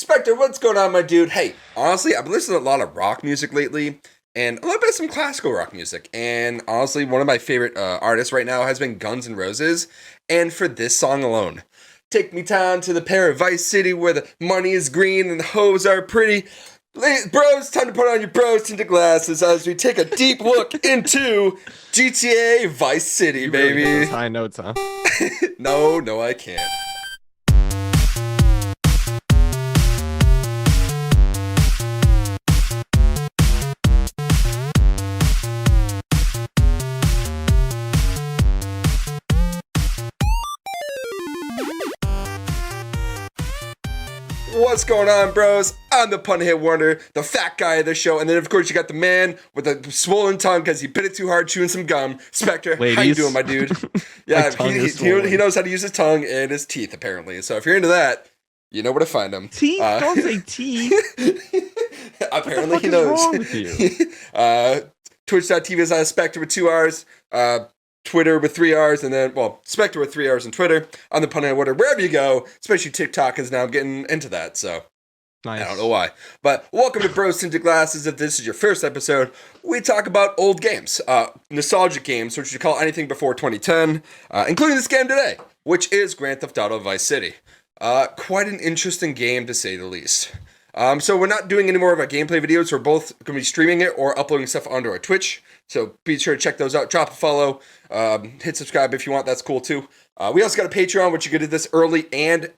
Spekterr, what's going on, my dude? Hey, honestly, I've been listening to a lot of rock music lately, and a little bit of some classical rock music. And honestly, one of my favorite artists right now has been Guns N' Roses. And for this song alone, take me down to the paradise city where the money is green and the hoes are pretty. Bros, time to put on your bros tinted glasses as we take a deep look into GTA Vice City, You baby. really hit those high notes, huh? No, I can't. What's going on, bros? I'm the pun hit wonder, the fat guy of the show, and then of course you got the man with the swollen tongue because he bit it too hard chewing some gum. Spekterr, how you doing, my dude? Yeah, he knows how to use his tongue and his teeth apparently. So if you're into that, you know where to find him. Teeth? Don't say teeth. Apparently he knows. knows. What's wrong with you? Twitch.tv is Spekterr with 2 R's. Twitter with 3 R's, and then, Spekterr with 3 R's on Twitter, on the pun and whatever, wherever you go, especially TikTok is now getting into that, so Nice. I don't know why. But welcome to Bros Tinted Glasses. If this is your first episode, we talk about old games, nostalgic games, which you call anything before 2010, including this game today, which is Grand Theft Auto Vice City. Quite an interesting game, to say the least. So we're not doing any more of our gameplay videos. We're both going to be streaming it or uploading stuff onto our Twitch. So be sure to check those out. Drop a follow. Hit subscribe if you want. That's cool too. We also got a Patreon, which you get this early and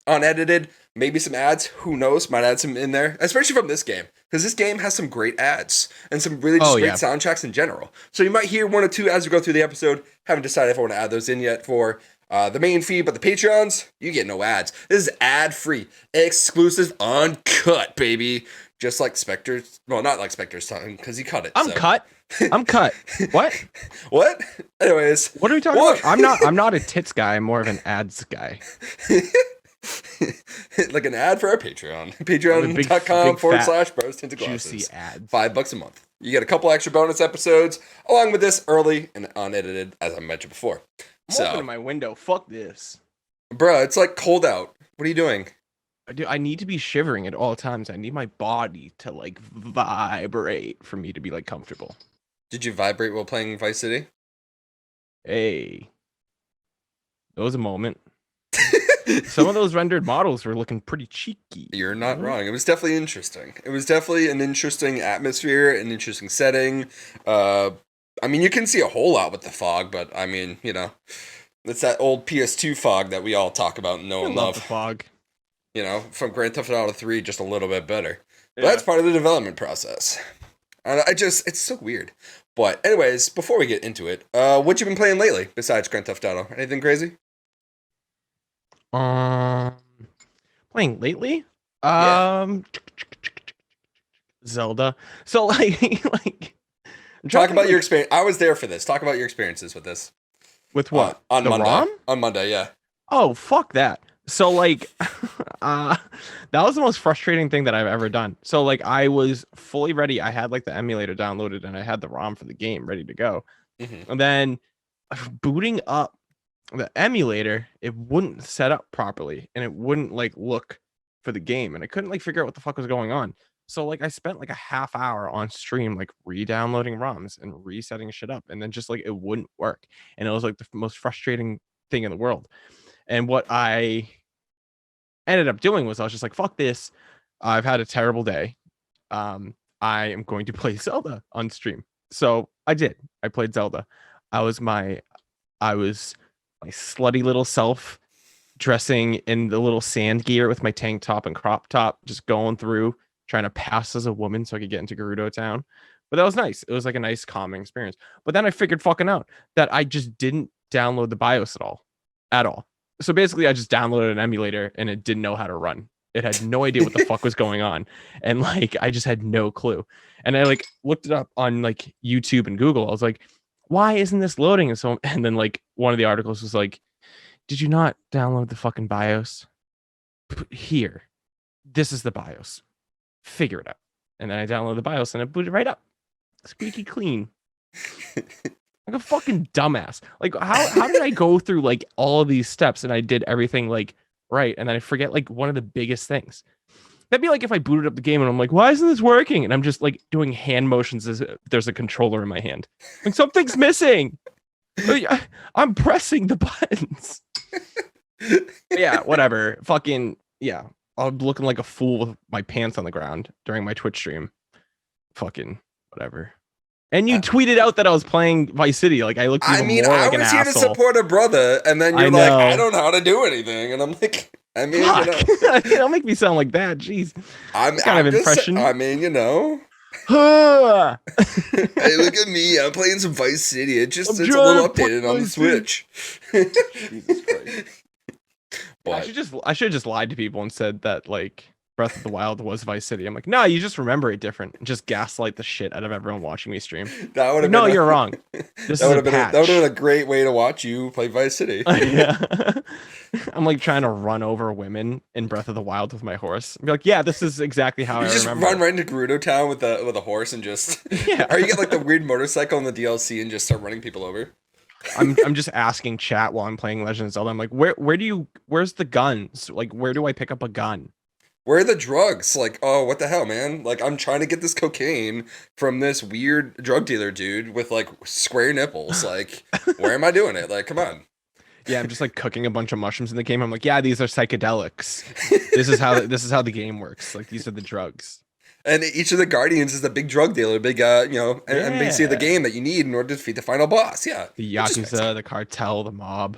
unedited. Maybe some ads. Who knows? Might add some in there, especially from this game. Because this game has some great ads and some really just great soundtracks in general. So you might hear 1 or 2 as we go through the episode. Haven't decided if I want to add those in yet for the main feed, but the Patreons, you get no ads. This is ad-free, exclusive, uncut, baby. Just like Spekterr's, well, not like Spekterr's tongue, because he cut it. I'm cut. What? What? Anyways. What are we talking about? I'm not a tits guy. I'm more of an ads guy. Like an ad for our Patreon. Patreon.com/bros tinted glasses. Juicy ads. $5 a month. You get a couple extra bonus episodes, along with this early and unedited, as I mentioned before. I'm opening my window. Fuck this. Bruh, it's like cold out. What are you doing? I need to be shivering at all times. I need my body to like vibrate for me to be like comfortable. Did you vibrate while playing Vice City? Hey. That was a moment. Some of those rendered models were looking pretty cheeky. You're not wrong. It was definitely interesting. It was definitely an interesting atmosphere, an interesting setting. I mean, you can see a whole lot with the fog, but I mean, you know, it's that old PS2 fog that we all talk about and know and love. The fog. You know, from Grand Theft Auto 3, just a little bit better. But that's part of the development process. And it's so weird. But anyways, before we get into it, what you been playing lately besides Grand Theft Auto? Anything crazy? Playing lately? Zelda. So like talk about your experience. I was there for this. Talk about your experiences with this. With what? On Monday. ROM? On Monday, yeah. Oh, fuck that. So like that was the most frustrating thing that I've ever done. So like I was fully ready. I had like the emulator downloaded and I had the ROM for the game ready to go. Mm-hmm. And then booting up the emulator, it wouldn't set up properly and it wouldn't like look for the game. And I couldn't like figure out what the fuck was going on. So like I spent like a half hour on stream like re-downloading ROMs and resetting shit up. And then just like it wouldn't work. And it was like the most frustrating thing in the world. And what I ended up doing was I was just like, fuck this. I've had a terrible day. I am going to play Zelda on stream. So I did. I played Zelda. I was my slutty little self dressing in the little sand gear with my tank top and crop top, just going through trying to pass as a woman so I could get into Gerudo Town. But that was nice. It was like a nice calming experience. But then I figured fucking out that I just didn't download the BIOS at all. So basically I just downloaded an emulator and it didn't know how to run. It had no idea what the fuck was going on. And like, I just had no clue. And I like looked it up on like YouTube and Google. I was like, why isn't this loading? And then like one of the articles was like, did you not download the fucking BIOS? Here, this is the BIOS. Figure it out. And then I downloaded the BIOS and it booted right up. Squeaky clean. Like a fucking dumbass. Like how did I go through like all of these steps and I did everything like right and then I forget like one of the biggest things. That'd be like if I booted up the game and I'm like, why isn't this working? And I'm just like doing hand motions as if there's a controller in my hand. Like something's missing. I'm pressing the buttons. Yeah, whatever. Fucking yeah. I'm looking like a fool with my pants on the ground during my Twitch stream. Fucking whatever. And you tweeted out that I was playing Vice City. Like I looked even more like an asshole. I was here to support a brother, and then you're like, I don't know how to do anything, and I'm like, I mean, Fuck. Don't make me sound like that. Jeez. I'm kind of impression. I mean, Hey, look at me. I'm playing some Vice City. It's a little updated on the Switch. Jesus Christ. I should have just lied to people and said that like Breath of the Wild was Vice City. I'm like, no, you just remember it different. Just gaslight the shit out of everyone watching me stream. That would have no, you're wrong. That would have been a great way to watch you play Vice City. Yeah. I'm like trying to run over women in Breath of the Wild with my horse. I'd be like, yeah, this is exactly how I remember. You just run right into Gerudo Town with a horse and just or you get like the weird motorcycle in the DLC and just start running people over. I'm just asking chat while I'm playing Legend of Zelda. I'm like, where's the guns? Like, where do I pick up a gun? Where are the drugs? Like, oh, what the hell, man? Like, I'm trying to get this cocaine from this weird drug dealer dude with like square nipples. Like, where am I doing it? Like, come on. Yeah, I'm just like cooking a bunch of mushrooms in the game. I'm like, yeah, these are psychedelics. This is how the game works. Like, these are the drugs. And each of the guardians is a big drug dealer, big NPC of the game that you need in order to defeat the final boss. Yeah, the Yakuza, the cartel, the mob,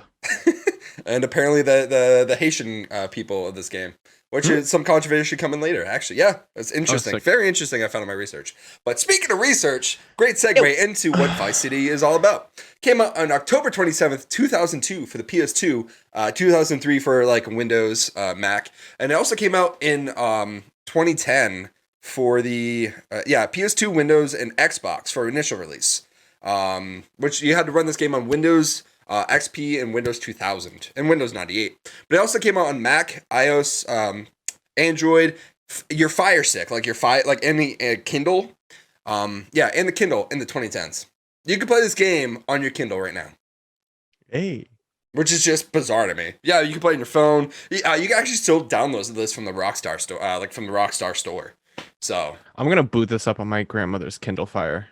and apparently the Haitian people of this game, which is some controversy coming later. Actually, yeah, it's interesting, very interesting. I found in my research. But speaking of research, great segue into what Vice City is all about. Came out on October 27th, 2002 for the PS2, 2003 for like Windows, Mac, and it also came out in 2010. For the PS2, Windows, and Xbox for initial release, which you had to run this game on Windows XP and Windows 2000 and Windows 98. But it also came out on Mac, iOS, Android, your Fire Stick, like any Kindle, and the Kindle in the 2010s. You can play this game on your Kindle right now. Hey. Which is just bizarre to me. Yeah, you can play it on your phone. You can actually still download this from the Rockstar store, from the Rockstar store. So I'm gonna boot this up on my grandmother's Kindle Fire.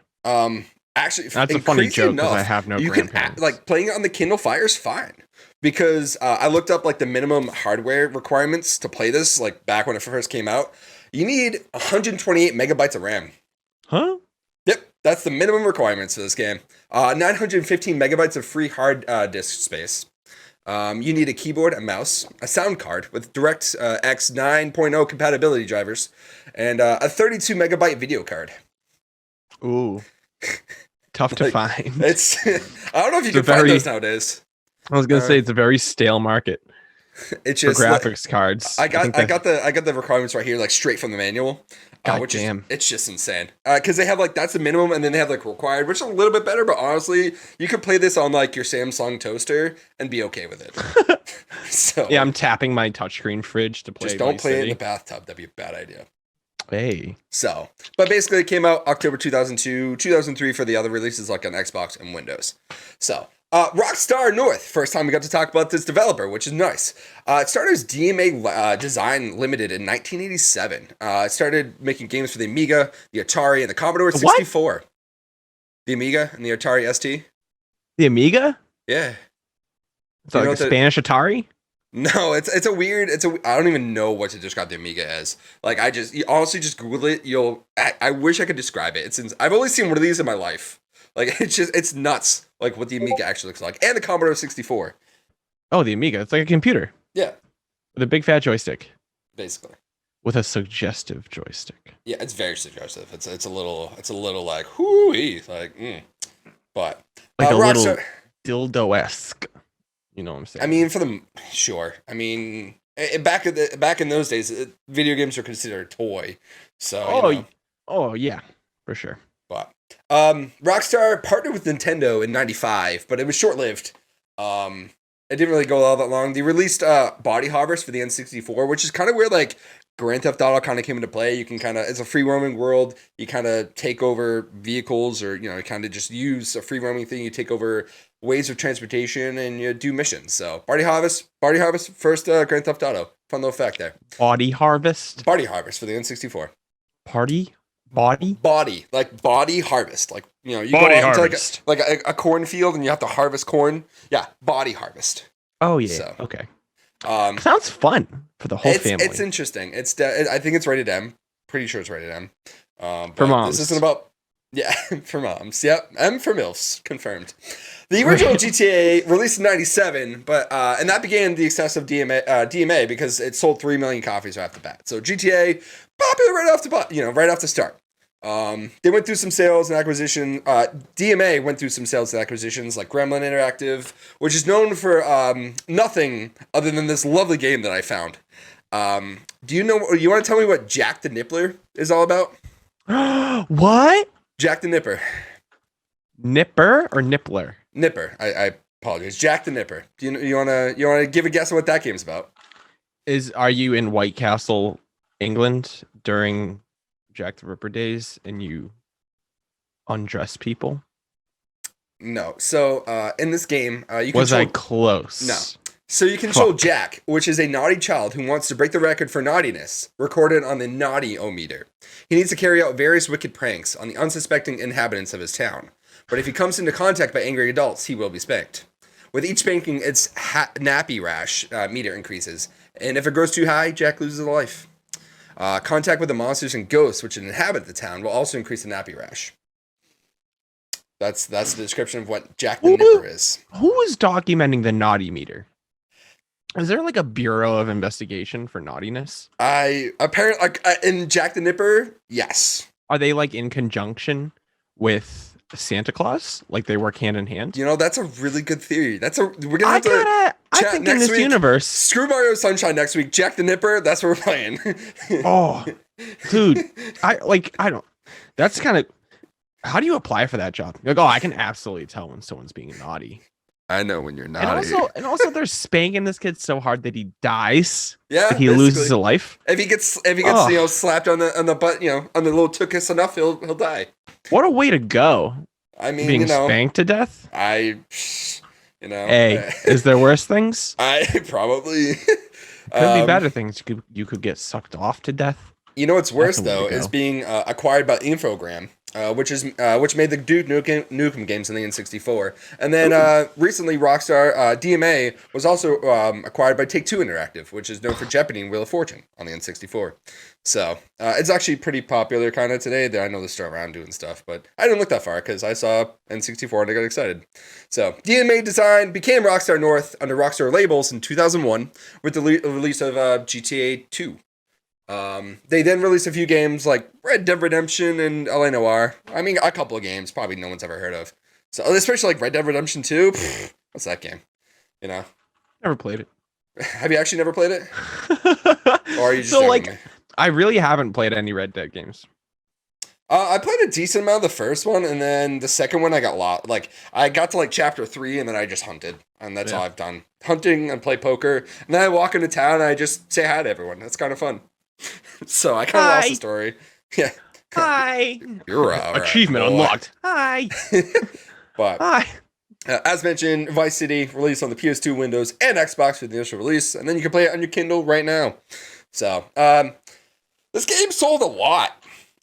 Actually, that's a funny joke because I have no grandparents. Like playing it on the Kindle Fire is fine because I looked up like the minimum hardware requirements to play this. Like back when it first came out, you need 128 megabytes of RAM. Huh? Yep, that's the minimum requirements for this game. 915 megabytes of free hard disk space. You need a keyboard, a mouse, a sound card with DirectX 9.0 compatibility drivers, and a 32 megabyte video card. Ooh, tough to find. It's I don't know if you can find those nowadays. I was gonna say it's a very stale market. It's just for graphics cards. I got the requirements right here, like straight from the manual. God damn. It's just insane. Because they have like that's the minimum, and then they have like required, which is a little bit better. But honestly, you could play this on like your Samsung toaster and be okay with it. So yeah, I'm tapping my touchscreen fridge to play. Just don't play it in the bathtub. That'd be a bad idea. Hey. So, but basically, it came out October 2002, 2003 for the other releases like on Xbox and Windows. So. Rockstar North, first time we got to talk about this developer, which is nice. It started as DMA Design Limited in 1987. It started making games for the Amiga, the Atari, and the Commodore 64. What? The Amiga and the Atari ST. The Amiga? Yeah. It's like a Spanish Atari? No, it's a weird, I don't even know what to describe the Amiga as. Like, you honestly just Google it, I wish I could describe it. I've only seen one of these in my life. Like, it's nuts, like, what the Amiga actually looks like. And the Commodore 64. Oh, the Amiga. It's like a computer. Yeah. With a big fat joystick. Basically. With a suggestive joystick. Yeah, it's very suggestive. It's a little like, whoo-wee, like, But. Like a little dildo-esque. You know what I'm saying? I mean, sure. I mean, back in those days, video games were considered a toy. So, Oh, yeah. For sure. But Rockstar partnered with Nintendo in '95, but it was short-lived. It didn't really go all that long. They released Body Harvest for the N64, which is kind of where like Grand Theft Auto kind of came into play. You can it's a free roaming world. You kind of take over vehicles, or you kind of just use a free roaming thing. You take over ways of transportation and you do missions. So Body Harvest, first Grand Theft Auto Fun little fact there. Body Harvest. Body Harvest for the N64. Party? Body? Body, like body harvest. Like, you know, you Body go out harvest. into like a cornfield and you have to harvest corn. Yeah, body harvest. Oh, yeah. So, okay. Sounds fun for the whole family. It's interesting. I think it's rated M. Pretty sure it's rated M. For moms. This isn't about... Yeah, for moms. Yep, M for MILFs. Confirmed. The original GTA released in 97, but and that began the success of DMA because it sold 3 million copies right off the bat. So GTA popular right off the start. They went through some sales and acquisition. DMA went through some sales and acquisitions like Gremlin Interactive, which is known for nothing other than this lovely game that I found. Do you know? You want to tell me what Jack the Nippler is all about? What? Jack the Nipper. Nipper or Nippler? Nipper. I apologize. Jack the Nipper. Do you wanna give a guess on what that game's about? Are you in White Castle, England during Jack the Ripper days and you undress people? No. So in this game, you was I close? No. So you control Jack, which is a naughty child who wants to break the record for naughtiness, recorded on the naughty-o-meter. He needs to carry out various wicked pranks on the unsuspecting inhabitants of his town. But if he comes into contact by angry adults, he will be spanked. With each spanking, its nappy rash meter increases. And if it grows too high, Jack loses a life. Contact with the monsters and ghosts which inhabit the town will also increase the nappy rash. That's the description of what Jack the Nipper is. Who is documenting the naughty meter? Is there like a bureau of investigation for naughtiness? Apparently in Jack the Nipper, yes. Are they like in conjunction with Santa Claus? Like they work hand in hand? You know, that's a really good theory. We're gonna have I think in this universe. Screw Mario Sunshine next week. Jack the Nipper, that's what we're playing. Oh, dude. That's kind of, how do you apply for that job? You're like, oh, I can absolutely tell when someone's being naughty. I know when you're naughty. And also they're spanking this kid so hard that he dies. Yeah. That he loses a life. If he gets slapped on the butt, on the little tuchus enough, he'll die. What a way to go. I mean, being spanked to death? Hey, is there worse things? I probably could be better things. You could get sucked off to death. You know what's worse though is being acquired by Infogram, which made the Duke Nukem games in the N64, and then recently Rockstar DMA was also acquired by Take-Two Interactive, which is known for Jeopardy and Wheel of Fortune on the N64. So it's actually pretty popular kind of today. I know they're still around doing stuff, but I didn't look that far because I saw N64 and I got excited. So DMA Design became Rockstar North under Rockstar labels in 2001 with the release of GTA 2. They then released a few games like Red Dead Redemption and LA Noire. I mean, a couple of games probably no one's ever heard of. So especially like Red Dead Redemption 2. What's that game? Never played it. Have you actually never played it? Or are you just me? I really haven't played any Red Dead games. I played a decent amount of the first one, and then the second one I got lost. Like I got to chapter 3, and then I just hunted, and that's all I've done. Hunting and play poker, and then I walk into town and I just say hi to everyone. That's kind of fun. So I kind of lost the story. Yeah. Hi. You're right. Achievement unlocked. Hi. But hi. As mentioned, Vice City released on the PS2, Windows, and Xbox for the initial release, and then you can play it on your Kindle right now. So this game sold a lot.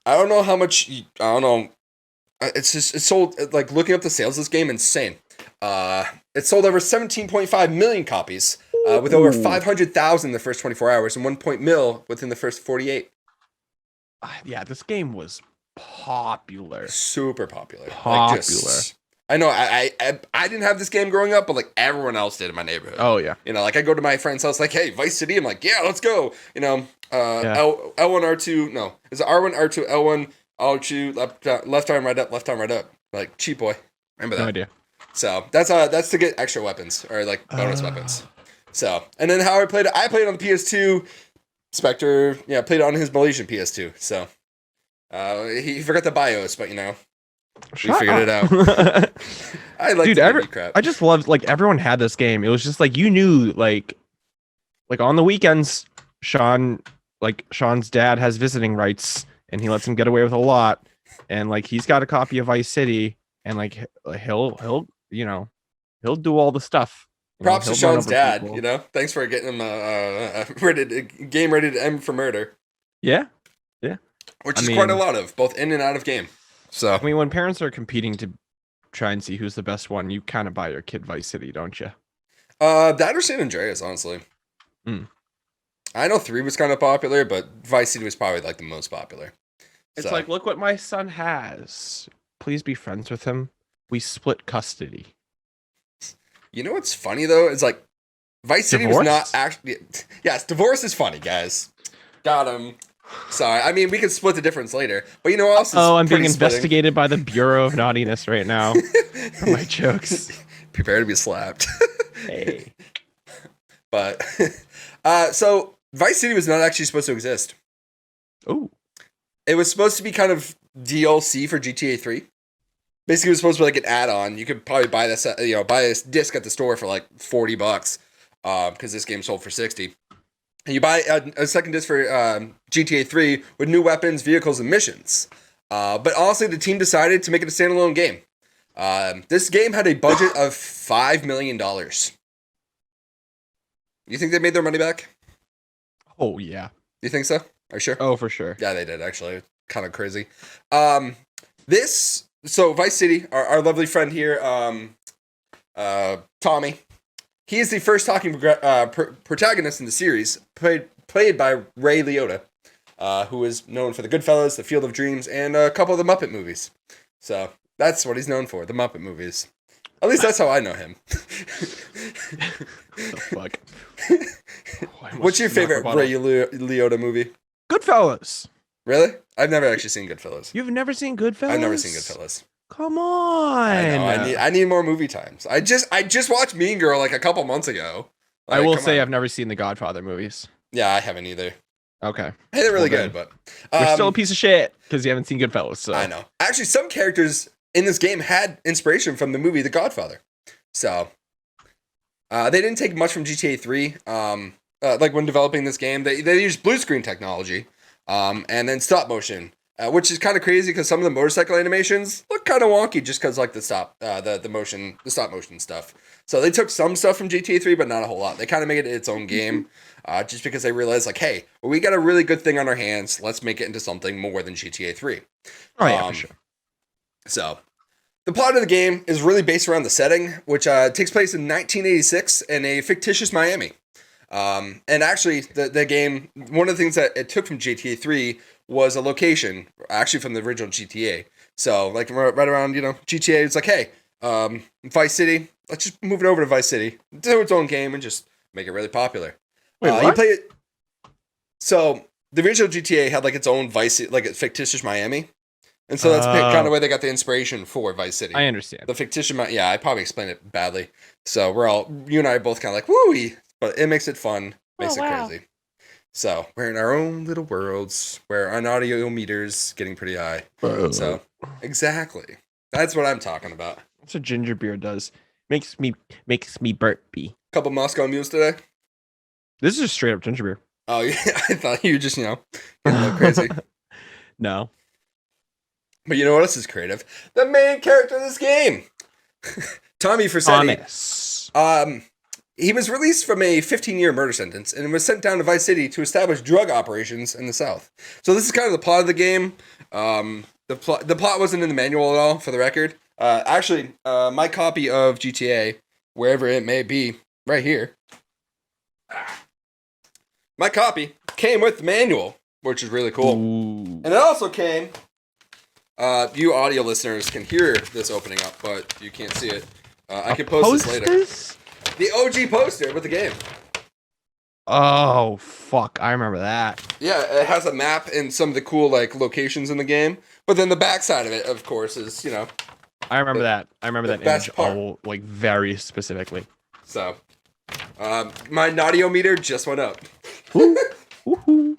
I don't know how much. I don't know. It sold, like, looking up the sales of this game, insane. It sold over 17.5 million copies, with over 500,000 in the first 24 hours and 1 mil within the first 48. Yeah, this game was popular. Super popular. Popular. I know. I didn't have this game growing up, but like everyone else did in my neighborhood. Oh yeah. Like I go to my friend's house, like, hey, Vice City. I'm like, yeah, let's go. L1 R2. No, is it R1 R2 L1 R2 left arm right up, left arm right up. Like cheap boy. Remember that? No idea. So that's to get extra weapons or like bonus weapons. So and then how I played it on the PS2. Spekterr, played it on his Malaysian PS2. So he forgot the BIOS, but we figured it out. I like crap. I just loved, like, everyone had this game. It was just like you knew, like on the weekends, Sean's dad has visiting rights and he lets him get away with a lot, and like he's got a copy of Vice City, and like he'll do all the stuff Props to he'll run Sean's over dad. people. You know, thanks for getting him a game ready to end for murder. Yeah. Which I is quite a mean- lot of, both in and out of game. So I mean, when parents are competing to try and see who's the best one, you kind of buy your kid Vice City, don't you? that or San Andreas, honestly. Mm. I know 3 was kind of popular, but Vice City was probably like the most popular. It's So, like, look what my son has. Please be friends with him. We split custody. you know what's funny though? It's like Vice City was not Divorce? actually. Yes, divorce is funny, guys. Got him. Sorry, I mean we can split the difference later, but you know what else is I'm being pretty splitting? investigated by the Bureau of Naughtiness right now for my jokes. Prepare to be slapped. Hey. But so Vice City was not actually supposed to exist. Oh. It was supposed to be kind of DLC for GTA 3. Basically, it was supposed to be like an add-on. You could probably buy this, buy this disc at the store for like $40, because this game sold for 60. And you buy a second disc for GTA 3 with new weapons, vehicles, and missions. But honestly, the team decided to make it a standalone game. This game had a budget of $5 million. You think they made their money back? Oh, yeah. You think so? Are you sure? Oh, for sure. Yeah, they did actually. Kind of crazy. So Vice City, our lovely friend here, Tommy. He is the first talking protagonist in the series, played by Ray Liotta, who is known for The Goodfellas, The Field of Dreams, and a couple of the Muppet movies. So that's what he's known for, the Muppet movies. At least that's how I know him. The fuck? What's your favorite Ray Liotta movie? Goodfellas. Really? I've never actually seen Goodfellas. You've never seen Goodfellas? I've never seen Goodfellas. Come on. I know. I need more movie times. I just watched Mean Girl like a couple months ago. I Like, will come say on. I've never seen the Godfather movies. Yeah, I haven't either. Okay. Hey, they're really Well, good, but You're still a piece of shit because you haven't seen Goodfellas. So I know. Actually, some characters in this game had inspiration from the movie The Godfather. So they didn't take much from GTA 3. Like when developing this game, they used blue screen technology, and then stop motion, which is kind of crazy because some of the motorcycle animations look kind of wonky just because like the stop motion stuff. So they took some stuff from GTA 3, but not a whole lot. They kind of made it its own game, just because they realized like, hey, we got a really good thing on our hands. Let's make it into something more than GTA 3. Oh yeah, for sure. So, the plot of the game is really based around the setting, which takes place in 1986 in a fictitious Miami. And actually, the game, one of the things that it took from GTA 3 was a location, actually from the original GTA. So, like, right around, GTA, it's like, hey, Vice City, let's just move it over to Vice City, do its own game, and just make it really popular. Wait, what? You play it. So, the original GTA had, like, its own Vice City, like, a fictitious Miami. And so that's kind of where they got the inspiration for Vice City. I understand. The fictitious, yeah, I probably explained it badly. So you and I are both kind of like, woo-wee, but it makes it fun, makes it crazy. So we're in our own little worlds where our audio meter's getting pretty high. So exactly, that's what I'm talking about. That's what ginger beer does. Makes me burpy. Couple Moscow Mules today. This is just straight up ginger beer. Oh yeah, I thought you were just getting a little crazy. No. But you know what else is creative? The main character of this game, Tommy Vercetti. Thomas. He was released from a 15-year murder sentence and was sent down to Vice City to establish drug operations in the South. So this is kind of the plot of the game. The plot wasn't in the manual at all, for the record. Actually, my copy of GTA, wherever it may be, right here. My copy came with the manual, which is really cool. Ooh. And it also came... you audio listeners can hear this opening up, but you can't see it. I can post this later. The OG poster with the game. Oh, fuck. I remember that. Yeah, it has a map and some of the cool locations in the game. But then the backside of it, of course, is, I remember that. I remember that best image part. Very specifically. So, my audio meter just went up.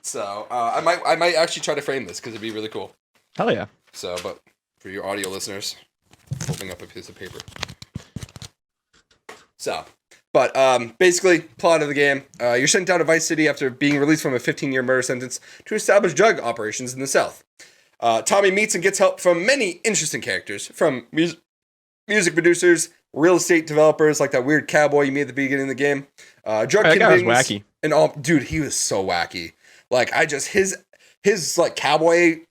So, I might actually try to frame this because it'd be really cool. Hell yeah. So, but for your audio listeners, holding up a piece of paper. So, but basically, plot of the game: you're sent down to Vice City after being released from a 15-year murder sentence to establish drug operations in the South. Tommy meets and gets help from many interesting characters, from music producers, real estate developers, like that weird cowboy you meet at the beginning of the game, drug That guy was kingpings, wacky. and all. Dude, he was so wacky. Like his like cowboy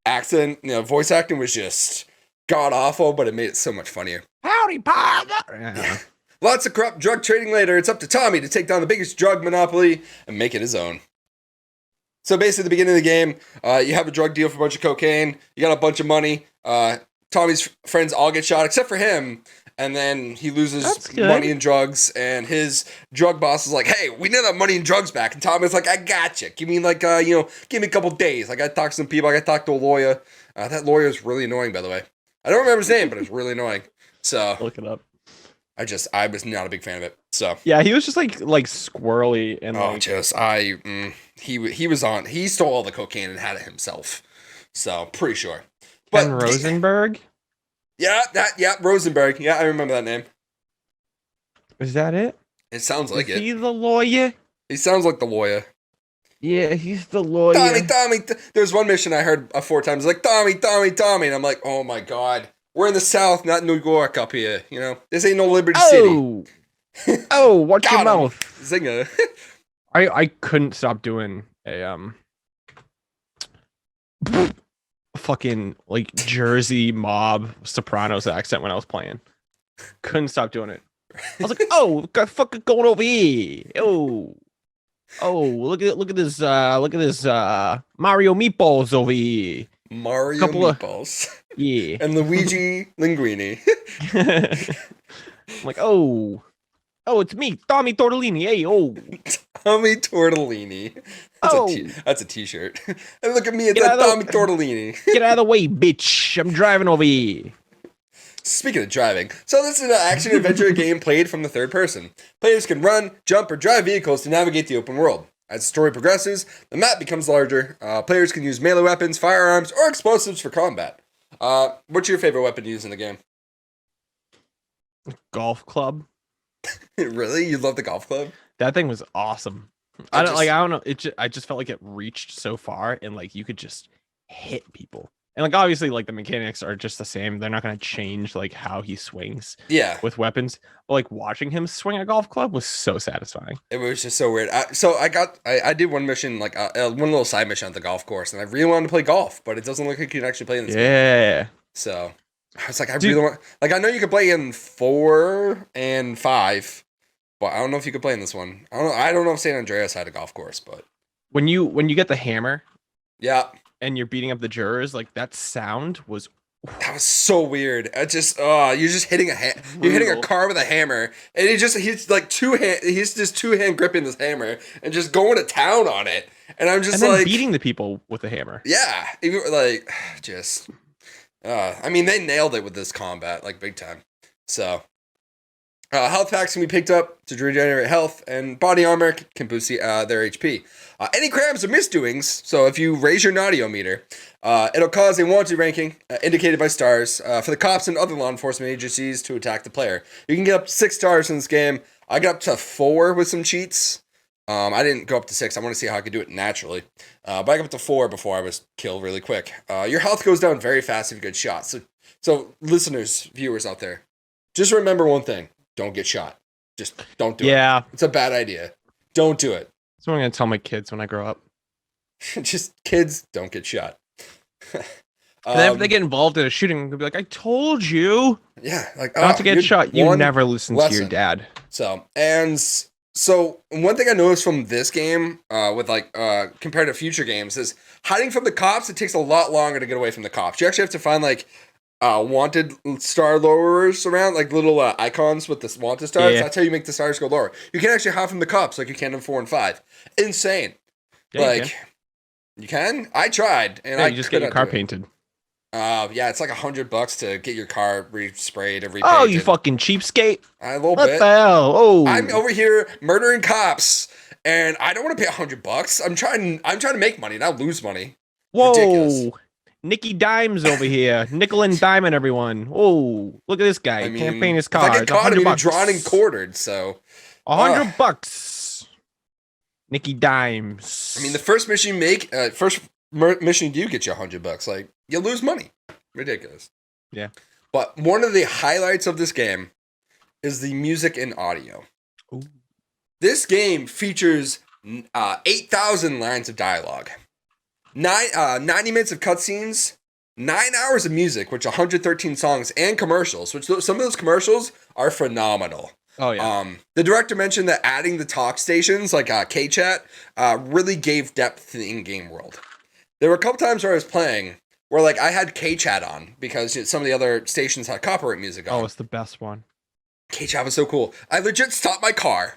accent, voice acting was just god awful, but it made it so much funnier. Howdy, partner. Yeah. Lots of corrupt drug trading later. It's up to Tommy to take down the biggest drug monopoly and make it his own. So basically, at the beginning of the game, you have a drug deal for a bunch of cocaine. You got a bunch of money. Tommy's friends all get shot except for him. And then he loses money and drugs. And his drug boss is like, hey, we need that money and drugs back. And Tommy's like, I got you. Give me like, give me a couple days. I got to talk to some people. I got to talk to a lawyer. That lawyer is really annoying, by the way. I don't remember his name, but it's really annoying. So Look it up. I was not a big fan of it. So yeah, he was just like squirrely and he stole all the cocaine and had it himself. So pretty sure. But Ken Rosenberg? Yeah, Rosenberg. Yeah, I remember that name. Is that it? It sounds like Is it. he the lawyer? He sounds like the lawyer. Yeah, he's the lawyer. Tommy. There's one mission I heard 4 times like Tommy, and I'm like, oh my god. We're in the South, not New York up here. This ain't no Liberty City. Oh, watch your mouth. Zinger. I couldn't stop doing a fucking like Jersey mob Sopranos accent when I was playing. Couldn't stop doing it. I was like, oh, got fucking going over here. Oh, look at this Mario meatballs over here. Mario meatballs. Yeah. And Luigi Linguini. I'm like, oh, it's me, Tommy Tortellini. Hey, Tommy Tortellini. That's a t-shirt. And look at me, it's Tommy Tortellini. Get out of the way, bitch. I'm driving over here. Speaking of driving, so this is an action-adventure game played from the third person. Players can run, jump, or drive vehicles to navigate the open world. As the story progresses, the map becomes larger. Players can use melee weapons, firearms, or explosives for combat. What's your favorite weapon to use in the game? Golf club. Really? You love the golf club? That thing was awesome. I don't know. I just felt like it reached so far, and like you could just hit people. And like obviously, like the mechanics are just the same. They're not going to change like how he swings. Yeah. With weapons, but like watching him swing a golf club was so satisfying. It was just so weird. I did one mission, like one little side mission at the golf course, and I really wanted to play golf, but it doesn't look like you can actually play in this game. Yeah. So I was like, I really want. Like I know you could play in 4 and 5. But I don't know if you could play in this one. I don't know if San Andreas had a golf course, but when you get the hammer, yeah, and you're beating up the jurors, like that sound was that was so weird. It just you're just hitting you're hitting a car with a hammer, and he's like he's just 2-hand gripping this hammer and just going to town on it, and I'm just and then like beating the people with the hammer. Yeah, like just I mean they nailed it with this combat like big time. So. Health packs can be picked up to regenerate health, and body armor can boost their HP. Any crimes or misdoings, so if you raise your naughty meter, it'll cause a wanted ranking indicated by stars for the cops and other law enforcement agencies to attack the player. You can get up to 6 stars in this game. I got up to 4 with some cheats. I didn't go up to 6. I want to see how I could do it naturally. But I got up to 4 before I was killed really quick. Your health goes down very fast if you get shot. So listeners, viewers out there, just remember one thing. Don't get shot. Just don't do it. Yeah. It's a bad idea. Don't do it. That's what I'm going to tell my kids when I grow up. Just kids, don't get shot. And then if they get involved in a shooting, they'll be like, I told you. Yeah. Like, not to get shot. You never listen to your dad. So one thing I noticed from this game with like compared to future games is hiding from the cops, it takes a lot longer to get away from the cops. You actually have to find like wanted star lowerers around, like little icons with the wanted stars. Yeah. That's how you make the stars go lower. You can actually hide from the cops like you can in 4 and 5. Insane. Yeah, like you can. I tried, and you just get your car painted. Yeah, it's like $100 to get your car sprayed and repainted. Oh, you fucking cheapskate! A little what bit. What the hell? Oh, I'm over here murdering cops, and I don't want to pay $100. I'm trying to make money, not lose money. Whoa. Ridiculous. Nicky Dimes over here. Nickel and diamond, everyone. Oh, look at this guy. I mean, can't paint his car. If I get caught, I'm drawn and quartered, so. $100. Nicky Dimes. I mean, the first mission you make, mission you do get you $100. Like, you lose money. Ridiculous. Yeah. But one of the highlights of this game is the music and audio. Ooh. This game features 8,000 lines of dialogue, 90 minutes of cutscenes, 9 hours of music, which 113 songs, and commercials, which some of those commercials are phenomenal. Oh yeah. The director mentioned that adding the talk stations like K-Chat really gave depth to the in-game world. There were a couple times where I was playing where like I had K-Chat on because some of the other stations had copyright music on. Oh, it's the best one. K-Chat was so cool. I legit stopped my car.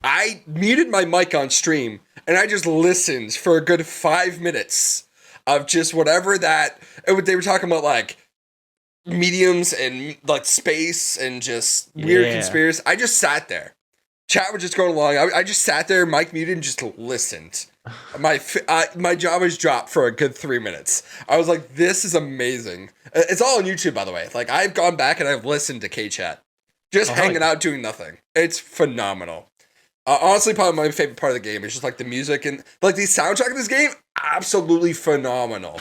I muted my mic on stream and I just listened for a good 5 minutes of just whatever they were talking about, like mediums and like space and just weird conspiracy. I just sat there. Chat was just going along. I just sat there, mic muted, and just listened. My jaw was dropped for a good 3 minutes. I was like, this is amazing. It's all on YouTube, by the way. Like, I've gone back and I've listened to K-Chat. Just hanging out doing nothing. It's phenomenal. Honestly, probably my favorite part of the game is just like the music and like the soundtrack of this game. Absolutely phenomenal.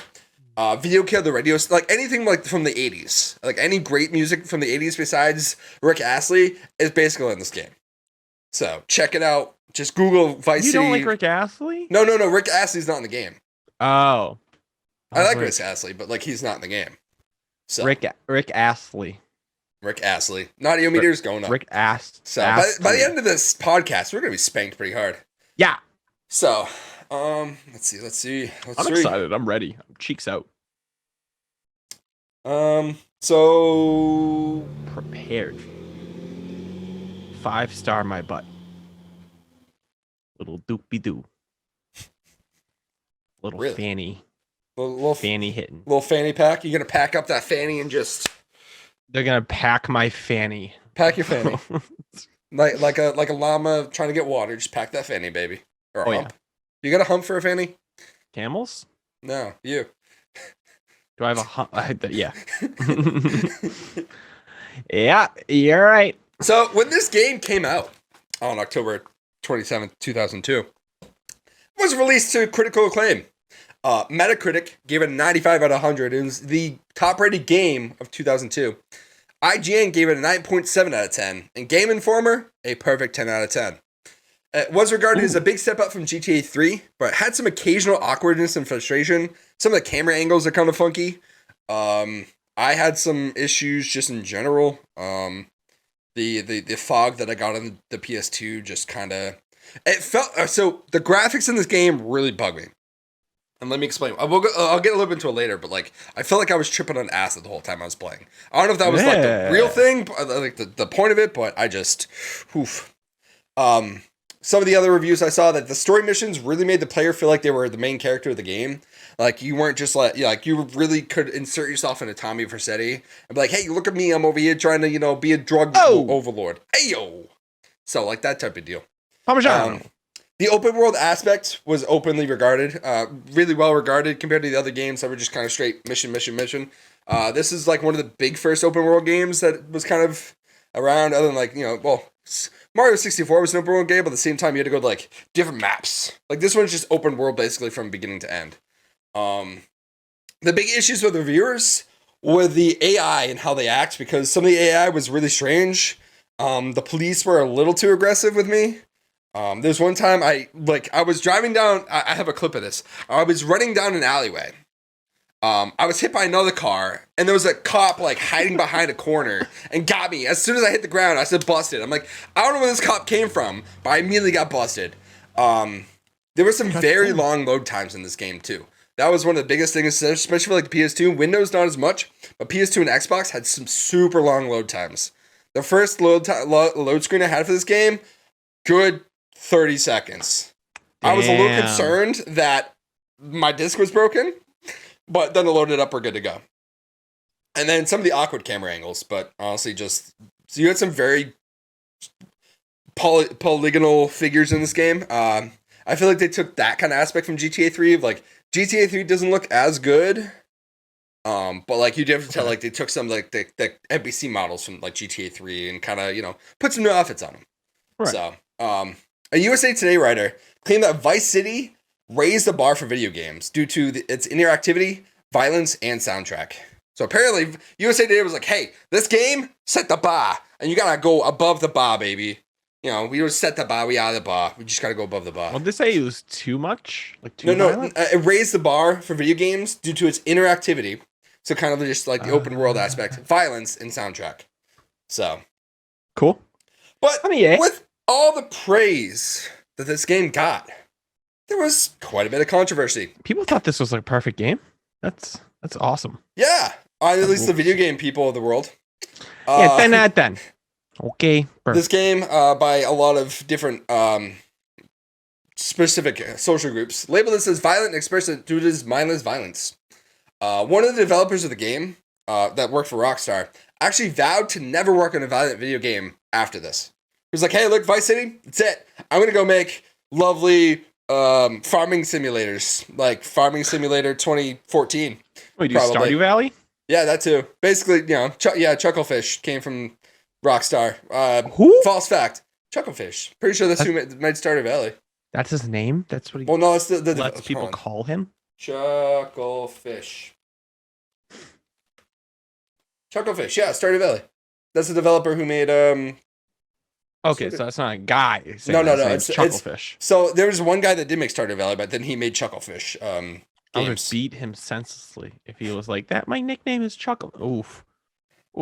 Video Kill the Radio, like anything like from the 80s. Like any great music from the 80s besides Rick Astley is basically in this game. So check it out. Just Google Vice City. You don't like Rick Astley? No. Rick Astley's not in the game. Oh. I like Rick Astley, but like he's not in the game. So Rick Astley. Rick Astley. Naughty meter's going up. Rick Astley. So by the end of this podcast, we're gonna be spanked pretty hard. Yeah. So, let's see. I'm excited. I'm ready. I'm cheeks out. So prepared. 5-star my butt. Little doopy doo. Little really? fanny. Little fanny hitting. Little fanny pack. You gonna pack up that fanny and just? They're gonna pack my fanny. Pack your fanny. like a llama trying to get water. Just pack that fanny, baby. Or a hump. Yeah. You got a hump for a fanny? Camels? No, you. Do I have a hump? Yeah. Yeah, you're right. So when this game came out on October 27th, 2002, it was released to critical acclaim. Metacritic gave it a 95 out of 100. It was the top-rated game of 2002. IGN gave it a 9.7 out of 10. And Game Informer, a perfect 10 out of 10. It was regarded as a big step up from GTA 3, but it had some occasional awkwardness and frustration. Some of the camera angles are kind of funky. I had some issues just in general. The fog that I got on the PS2 just kind of... It felt... So, the graphics in this game really bug me. And let me explain. I'll get a little bit into it later, but like I felt like I was tripping on acid the whole time I was playing. I don't know if that was like the real thing, like the point of it, but I just, oof. Some of the other reviews I saw that the story missions really made the player feel like they were the main character of the game. Like you weren't just like you really could insert yourself into Tommy Vercetti and be like, hey, look at me, I'm over here trying to be a drug overlord. Hey yo, so like that type of deal. Parmesan. The open world aspect was openly regarded, really well regarded compared to the other games that were just kind of straight mission. This is like one of the big first open world games that was kind of around, other than like, Mario 64 was an open world game, but at the same time you had to go to like different maps. Like this one's just open world basically from beginning to end. The big issues with reviewers were the AI and how they act, because some of the AI was really strange. The police were a little too aggressive with me. There's one time I was driving down, I have a clip of this. I was running down an alleyway. I was hit by another car, and there was a cop like hiding behind a corner and got me. As soon as I hit the ground, I said busted. I'm like, I don't know where this cop came from, but I immediately got busted. There were some very long load times in this game too. That was one of the biggest things, especially for like PS2. Windows not as much, but PS2 and Xbox had some super long load times. The first load screen I had for this game, good 30 seconds. Damn. I was a little concerned that my disc was broken, but then it loaded up, we're good to go. And then some of the awkward camera angles, but honestly, so you had some very polygonal figures in this game. I feel like they took that kind of aspect from GTA 3. Like GTA 3 doesn't look as good, but like you do have to tell, like they took some like the NPC models from like GTA 3 and kind of put some new outfits on them. Right. So a USA Today writer claimed that Vice City raised the bar for video games due to its interactivity, violence, and soundtrack. So apparently USA Today was like, hey, this game set the bar, and you gotta go above the bar, baby. You know, we don't set the bar, we out of the bar. We just gotta go above the bar. Well, did they say it was too much? Like too No, violent? it raised the bar for video games due to its interactivity. So kind of just like the open world aspect, violence, and soundtrack. So cool. But I mean, yeah. with all the praise that this game got, there was quite a bit of controversy. People thought this was like a perfect game. That's awesome. Yeah, at least the video game people of the world. Yeah, 10 out of 10. Okay. Perfect. This game, by a lot of different specific social groups, labeled this as violent and expressive due to its mindless violence. One of the developers of the game that worked for Rockstar actually vowed to never work on a violent video game after this. He was like, hey, look, Vice City, that's it. I'm going to go make lovely farming simulators, like Farming Simulator 2014. Wait, do Stardew Valley? Yeah, that too. Basically, you know, Chucklefish came from Rockstar. Who? False fact. Chucklefish. Pretty sure that's who made Stardew Valley. That's his name? That's what he Well, no, it's the lets people call him? Chucklefish. Chucklefish, yeah, Stardew Valley. That's the developer who made Okay, so that's not a guy. No, it's Chucklefish. So there was one guy that did make Stardew Valley, but then he made Chucklefish. I would beat him senselessly if he was like that. My nickname is Chuckle. Oof.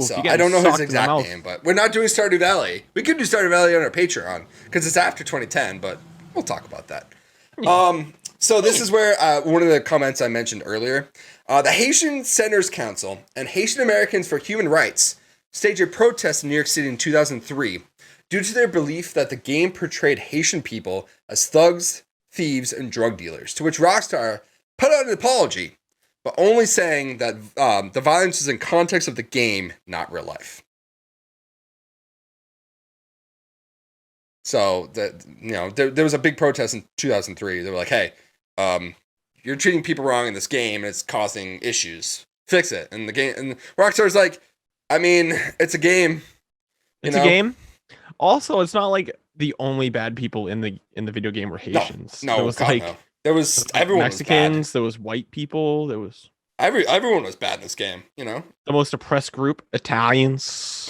So I don't know his exact name, but we're not doing Stardew Valley. We could do Stardew Valley on our Patreon because it's after 2010, but we'll talk about that. Yeah. So this is where one of the comments I mentioned earlier, the Haitian Centers Council and Haitian Americans for Human Rights staged a protest in New York City in 2003 due to their belief that the game portrayed Haitian people as thugs, thieves, and drug dealers, to which Rockstar put out an apology, but only saying that the violence is in context of the game, not real life. So that, you know, there was a big protest in 2003. They were like, "Hey, you're treating people wrong in this game, and it's causing issues. Fix it." And the game, and Rockstar's like, "I mean, it's a game. It's a game. Also, it's not like the only bad people in the video game were Haitians. No, there was no. There was everyone Mexicans. Was there was white people. There was everyone was bad in this game. You know, the most oppressed group, Italians.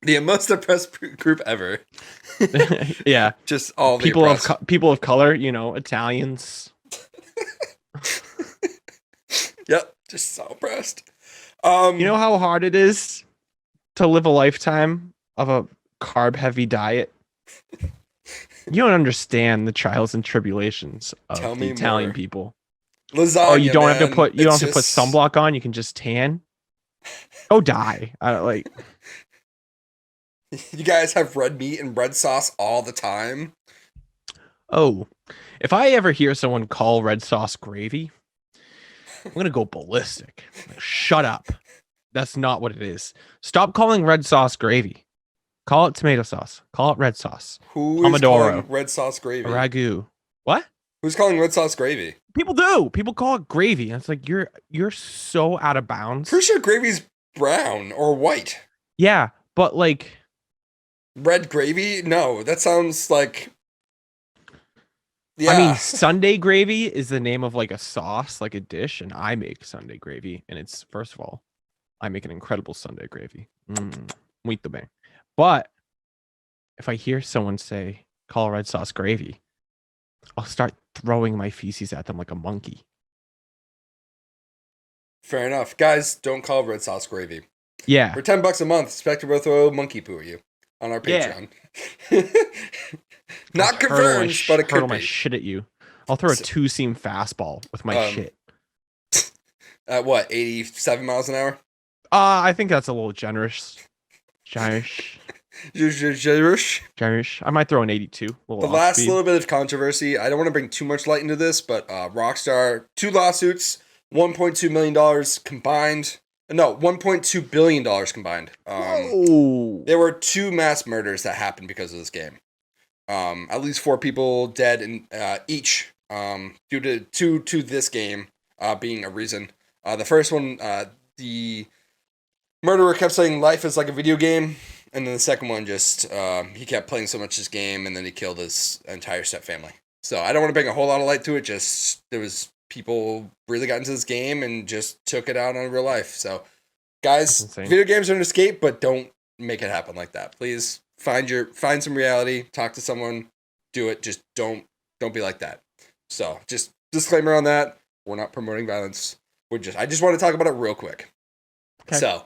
The most oppressed group ever. Yeah, just all people of color. You know, Italians. Yep, just so oppressed. You know how hard it is to live a lifetime of a carb-heavy diet? You don't understand the trials and tribulations of the Italian people. Lasagna, oh, you don't man. have to put sunblock on. You can just tan. Go die. I don't like. You guys have red meat and red sauce all the time. Oh, if I ever hear someone call red sauce gravy, I'm gonna go ballistic. Like, shut up. That's not what it is. Stop calling red sauce gravy. Call it tomato sauce. Call it red sauce. Who is calling red sauce gravy? Ragu. What? Who's calling red sauce gravy? People do. People call it gravy. And it's like you're so out of bounds. Pretty sure gravy's brown or white. Yeah, but like red gravy? No, that sounds like. Yeah. I mean, Sunday gravy is the name of like a sauce, like a dish, and I make Sunday gravy. And it's, first of all, I make an incredible Sunday gravy. Muito bem. But if I hear someone say, call red sauce gravy, I'll start throwing my feces at them like a monkey. Fair enough. Guys, don't call red sauce gravy. Yeah. For $10 a month, Spekterr will throw monkey poo at you on our Patreon. Yeah. Not confirmed, but it could be. My shit at you. I'll throw a two-seam fastball with my shit. At what, 87 miles an hour? I think that's a little generous. Generous. I might throw an 82. The last little bit of controversy. I don't want to bring too much light into this, but Rockstar, 2 lawsuits, $1.2 million combined. No, $1.2 billion combined. There were 2 mass murders that happened because of this game. At least 4 people dead in each due to this game being a reason. The first one, the murderer kept saying life is like a video game, and then the second one just he kept playing so much this game, and then he killed his entire step family. So I don't want to bring a whole lot of light to it. Just there was people really got into this game and just took it out on real life. So, That's guys, insane. video games are an escape, but don't make it happen like that. Please find some reality, talk to someone, do it. Just don't be like that. So, just disclaimer on that. We're not promoting violence. I just want to talk about it real quick. Okay. So,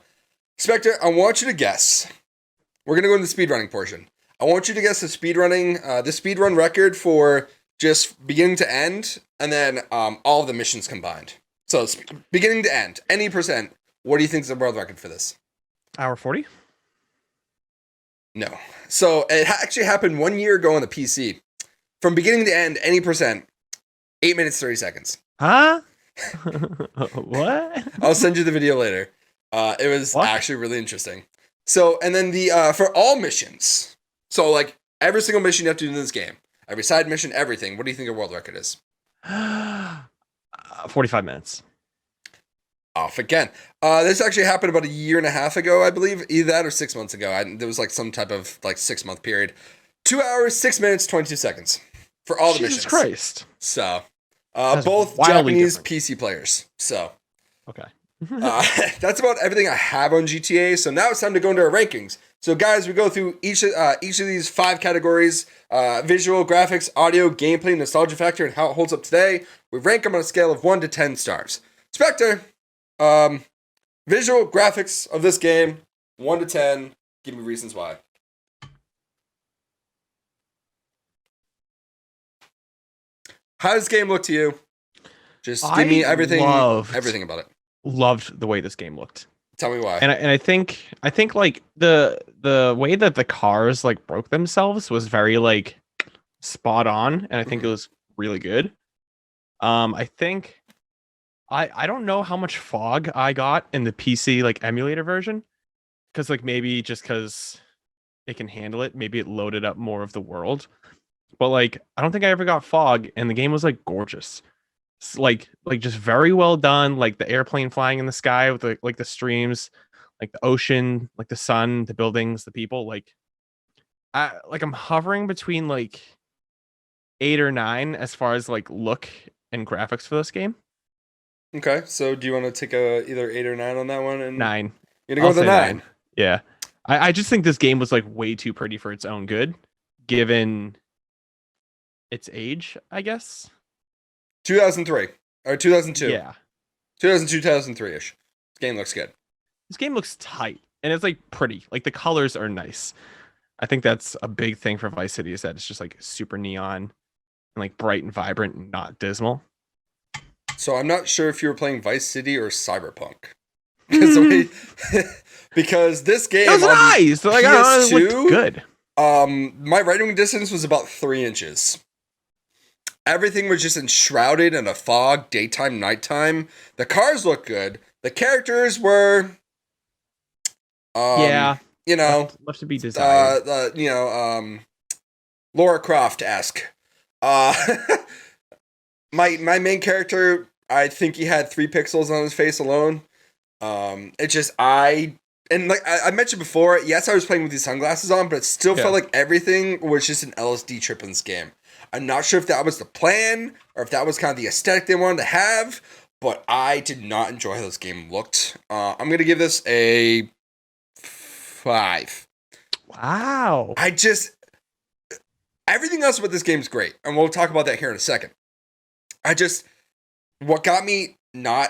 Spekterr, I want you to guess. We're going to go into the speedrunning portion. I want you to guess the speedrun record for just beginning to end, and then all of the missions combined. So, beginning to end, any percent. What do you think is the world record for this? Hour 40? No. So, it actually happened 1 year ago on the PC. From beginning to end, any percent, 8 minutes, 30 seconds. Huh? What? I'll send you the video later. It was actually really interesting. So, and then for all missions, so like every single mission you have to do in this game, every side mission, everything, what do you think the world record is? 45 minutes. Off again. This actually happened about a year and a half ago, I believe. Either that or 6 months ago. There was like some type of like 6 month period. 2 hours, 6 minutes, 22 seconds for all the missions. Jesus Christ. So, That's both wildly Japanese different. PC players. So, Okay. that's about everything I have on GTA. So now it's time to go into our rankings. So guys, we go through each of these 5 categories: visual, graphics, audio, gameplay, nostalgia factor, and how it holds up today. We rank them on a scale of 1 to 10 stars. Spekterr, visual graphics of this game, 1 to 10. Give me reasons why. How does this game look to you? Just give me everything about it. Loved the way this game looked. Tell me why. And I think like the way that the cars like broke themselves was very like spot on, and I think it was really good. I think I don't know how much fog I got in the PC like emulator version, because like maybe just because it can handle it, maybe it loaded up more of the world. But like I don't think I ever got fog, and the game was like gorgeous. It's like just very well done, like the airplane flying in the sky with the streams, like the ocean, like the sun, the buildings, the people. Like I'm hovering between like 8 or 9 as far as like look and graphics for this game. Okay, so do you want to take either 8 or 9 on that one? And 9. You're gonna go with a 9. Yeah, I just think this game was like way too pretty for its own good, given its age, I guess. 2003 or 2002. Yeah, 2002, 2003-ish. This game looks good. this game looks tight and it's like pretty. Like the colors are nice. I think that's a big thing for Vice City, is that it's just like super neon and like bright and vibrant and not dismal. So I'm not sure if you were playing Vice City or Cyberpunk. Because this game It was nice. Like, I don't know, it looked good. My writing distance was about 3 inches. Everything was just enshrouded in a fog, daytime, nighttime. The cars looked good. The characters were, yeah, left to be desired. Lara Croft-esque. My main character, I think he had 3 pixels on his face alone. It's just I mentioned before, yes, I was playing with these sunglasses on, but it still felt like everything was just an LSD trip in this game. I'm not sure if that was the plan or if that was kind of the aesthetic they wanted to have, but I did not enjoy how this game looked. I'm gonna give this a 5. Wow. Everything else about this game is great, and we'll talk about that here in a second. What got me I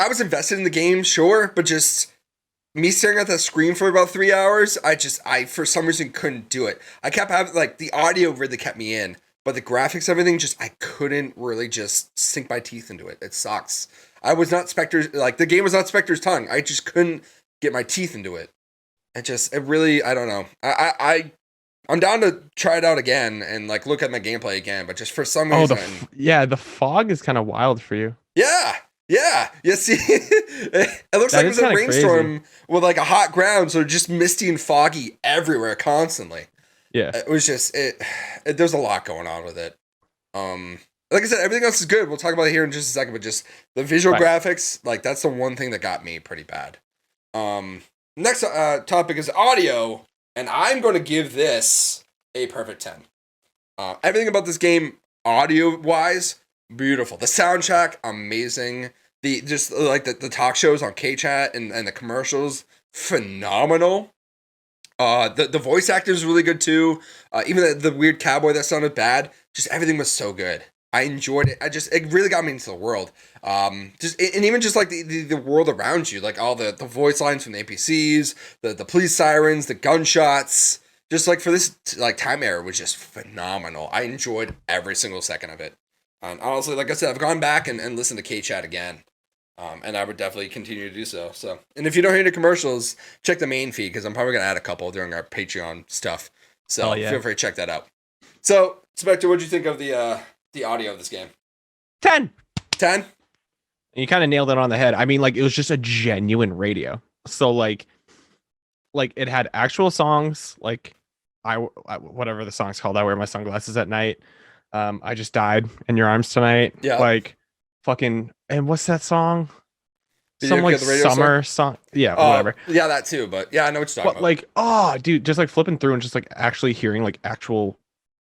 was invested in the game, sure, but just me staring at the screen for about 3 hours, I for some reason couldn't do it. I kept having, like, the audio really kept me in, but the graphics, everything, I couldn't really just sink my teeth into it. It sucks. I was not Spekter's, like, the game was not Spekter's tongue. I just couldn't get my teeth into it. It really, I don't know. I'm down to try it out again and like look at my gameplay again, but just for some reason, the fog is kind of wild for you. Yeah. You see, it looks like it was a rainstorm with like a hot ground, so just misty and foggy everywhere constantly. Yeah, it was just there's a lot going on with it. Like I said, everything else is good. We'll talk about it here in just a second, but just the visual graphics, like that's the one thing that got me pretty bad. Next topic is audio. And I'm going to give this a perfect 10. Everything about this game, audio-wise, beautiful. The soundtrack, amazing. The just like the talk shows on K-Chat and the commercials, phenomenal. The voice acting is really good too. Even the weird cowboy that sounded bad, just everything was so good. I enjoyed it. It really got me into the world. And even just like the world around you, like all the voice lines from the NPCs, the police sirens, the gunshots. Just like for this like time era was just phenomenal. I enjoyed every single second of it. And honestly, like I said, I've gone back and listened to K-Chat again. And I would definitely continue to do so. And if you don't hear any commercials, check the main feed because I'm probably gonna add a couple during our Patreon stuff. So feel free to check that out. So, Spekterr, what'd you think of the audio of this game? 10. 10? You kind of nailed it on the head. I mean, like, it was just a genuine radio. So like it had actual songs. Like I whatever the song's called. I wear my sunglasses at night. I just died in your arms tonight. Yeah. Like fucking. And what's that song? Video Some like summer song. Yeah, whatever. Yeah, that too. But yeah, I know what you're talking about. Like, oh, dude, just like flipping through and just like actually hearing like actual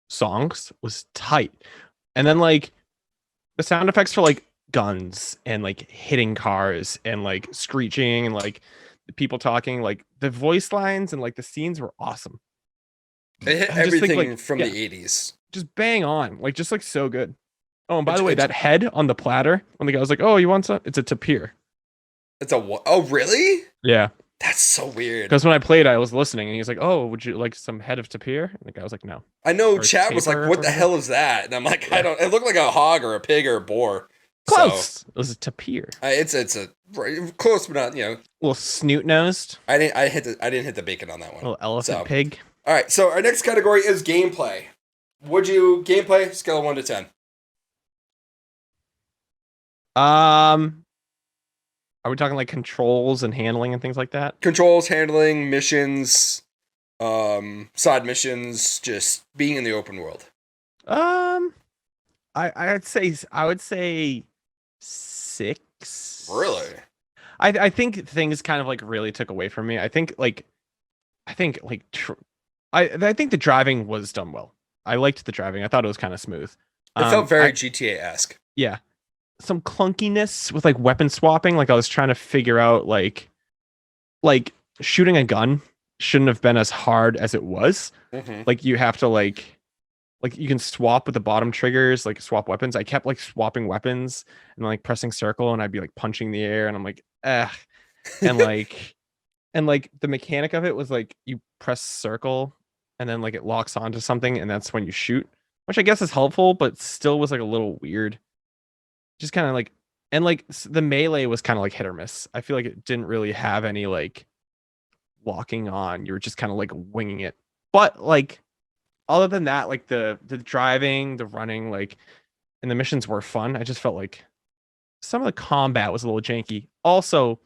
songs was tight. And then like the sound effects for like guns and like hitting cars and like screeching and like the people talking, like the voice lines and like the scenes were awesome. It hit everything from the 80s. Just bang on, like just like so good. Oh, and by the way, that head on the platter when the guy was like, "Oh, you want some?" It's a tapir. It's a what? Oh, really? Yeah. That's so weird. Because when I played, I was listening, and he was like, "Oh, would you like some head of tapir?" And the guy was like, "No." I know. Chat was like, "What the hell is that?" And I'm like, "I don't." It looked like a hog or a pig or a boar. Close. So, it was a tapir. It's a close, but not a little snoot nosed. I didn't hit the bacon on that one. A little elephant pig. All right. So our next category is gameplay. Would you gameplay scale of 1 to 10? Are we talking like controls and handling and things like that? Controls, handling, missions, side missions, just being in the open world. I would say 6. Really? I think things kind of like really took away from me. I think the driving was done well. I liked the driving. I thought it was kind of smooth. It felt very GTA-esque. Yeah. Some clunkiness with like weapon swapping. Like I was trying to figure out like shooting a gun shouldn't have been as hard as it was. Mm-hmm. Like you have to like you can swap with the bottom triggers, like swap weapons. I kept like swapping weapons and like pressing circle and I'd be like punching the air and I'm like, and like, and like the mechanic of it was like you press circle and then like it locks onto something and that's when you shoot, which I guess is helpful, but still was like a little weird. Just kind of like, and like the melee was kind of like hit or miss. I feel like it didn't really have any like locking on. You were just kind of like winging it. But like, other than that, like the driving, the running, like, and the missions were fun. I just felt like some of the combat was a little janky. Also,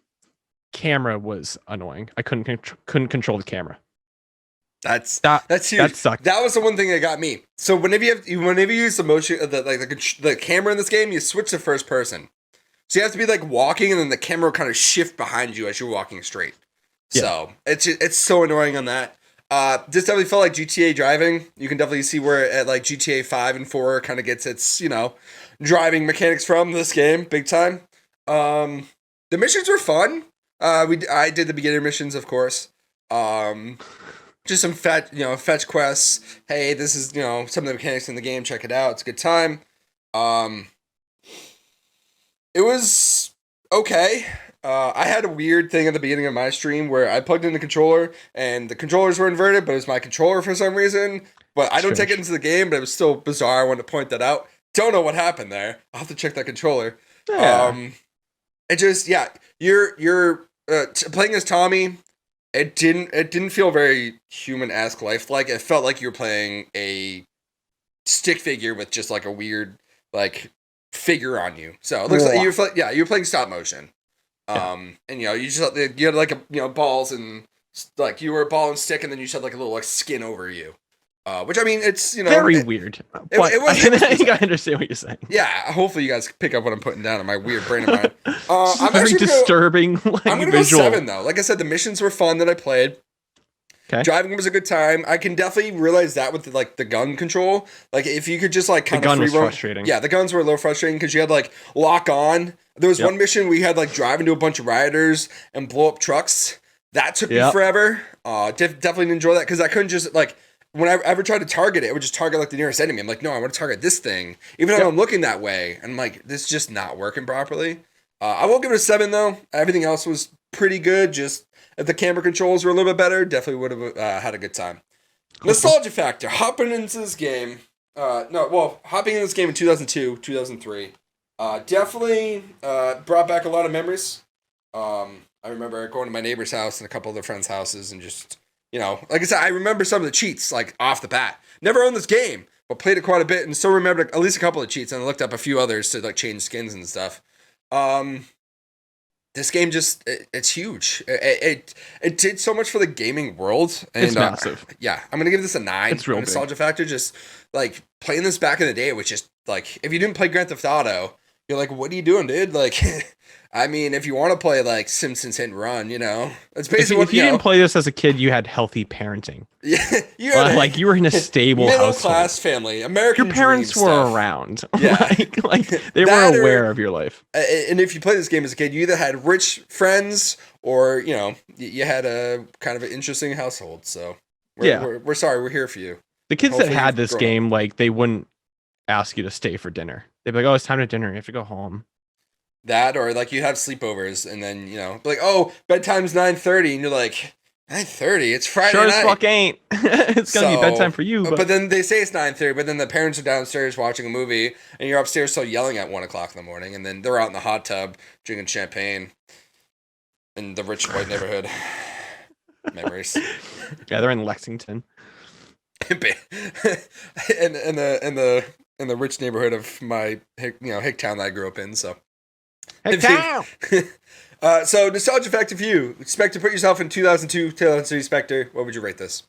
camera was annoying. I couldn't control the camera. That's huge. That sucked. That was the one thing that got me. So whenever you use the motion, the camera in this game, you switch to first person. So you have to be like walking, and then the camera will kind of shift behind you as you're walking straight. Yeah. So it's so annoying on that. This definitely felt like GTA driving. You can definitely see where at like GTA 5 and 4 kind of gets its driving mechanics from this game, big time. The missions were fun. I did the beginner missions, of course. Just some fetch quests. Hey, this is, some of the mechanics in the game. Check it out. It's a good time. It was okay. I had a weird thing at the beginning of my stream where I plugged in the controller and the controllers were inverted, but it was my controller for some reason. But I don't take it into the game, but it was still bizarre. I wanted to point that out. Don't know what happened there. I'll have to check that controller. Yeah. It just, you're playing as Tommy. It didn't feel very human-esque, lifelike. It felt like you were playing a stick figure with just like a weird like figure on you. So it looks like you're playing stop motion. And you had like balls and like you were a ball and stick, and then you just had like a little like skin over you. Which I mean, it's very weird. But I think I understand what you're saying. Yeah, hopefully you guys pick up what I'm putting down in my weird brain of mine. I'm very disturbing. I'm gonna go 7 though. Like I said, the missions were fun that I played. Okay. Driving was a good time. I can definitely realize that with like the gun control. Like if you could just like The kind of gun free was roam. frustrating. Yeah, the guns were a little frustrating because you had like lock on. There was Yep. one mission where you had like drive into a bunch of rioters and blow up trucks. That took me Yep. forever. Definitely didn't enjoy that because I couldn't just like when I ever tried to target it, I would just target like the nearest enemy. I'm like, no, I want to target this thing, even though Yep. I'm looking that way. And I'm like, this is just not working properly. I will give it a 7 though. Everything else was pretty good. Just if the camera controls were a little bit better, definitely would have had a good time. Nostalgia factor. Hopping into this game. Hopping into this game in 2002, 2003. Definitely brought back a lot of memories. I remember going to my neighbor's house and a couple of their friends' houses and just, like I said, I remember some of the cheats, like, off the bat. Never owned this game, but played it quite a bit and still remembered at least a couple of cheats and I looked up a few others to, like, change skins and stuff. This game just, it's huge. It did so much for the gaming world. And, It's massive. Yeah, I'm going to give this a 9. It's real Nostalgia factor, just, like, playing this back in the day, which just, like, if you didn't play Grand Theft Auto, you're like, what are you doing, dude? Like, I mean, if you want to play, like, Simpsons Hit and Run, that's basically If you didn't play this as a kid, you had healthy parenting. Yeah, you were in a stable middle household. class family, American Your parents dream were stuff. around. Yeah. like they That were or- aware of your life. And if you play this game as a kid, you either had rich friends or, you had a kind of an interesting household. So, we're sorry, we're here for you. The kids Hopefully that had you've this grown game, like, they wouldn't ask you to stay for dinner. They'd be like, "Oh, it's time to dinner. You have to go home." That or, like, you have sleepovers and then, like, oh, bedtime's 9:30 and you're like, 9:30? It's Friday Sure night. as fuck ain't. It's gonna be bedtime for you. But then they say it's 9:30, but then the parents are downstairs watching a movie, and you're upstairs still yelling at 1:00 in the morning, and then they're out in the hot tub drinking champagne in the rich white neighborhood. Memories. Yeah, they're in Lexington. in the rich neighborhood of my hick town that I grew up in. So. Hey, town! So nostalgia factor for you. Expect to put yourself in 2002, 2003 Spekterr. What would you rate this?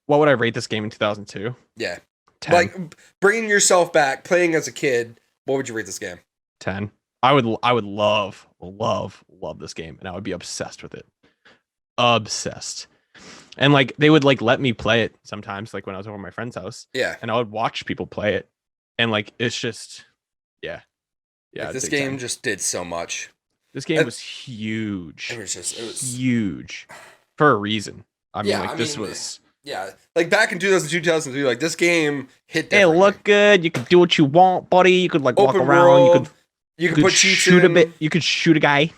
What would I rate this game in 2002? Yeah. 10. Like bringing yourself back, playing as a kid. What would you rate this game? 10. I would love this game, and I would be obsessed with it. Obsessed. And like they would like let me play it sometimes, like when I was over at my friend's house. Yeah. And I would watch people play it. And like it's just Like, this game just did so much. This game was huge. It was huge for a reason. I mean, Yeah, this was. Yeah, like back in 2002, 2003, like this game hit It differently. looked good. You could do what you want, buddy. You could like walk Open around. world. You You could could put cheats shoot in. a bit. You could shoot a guy.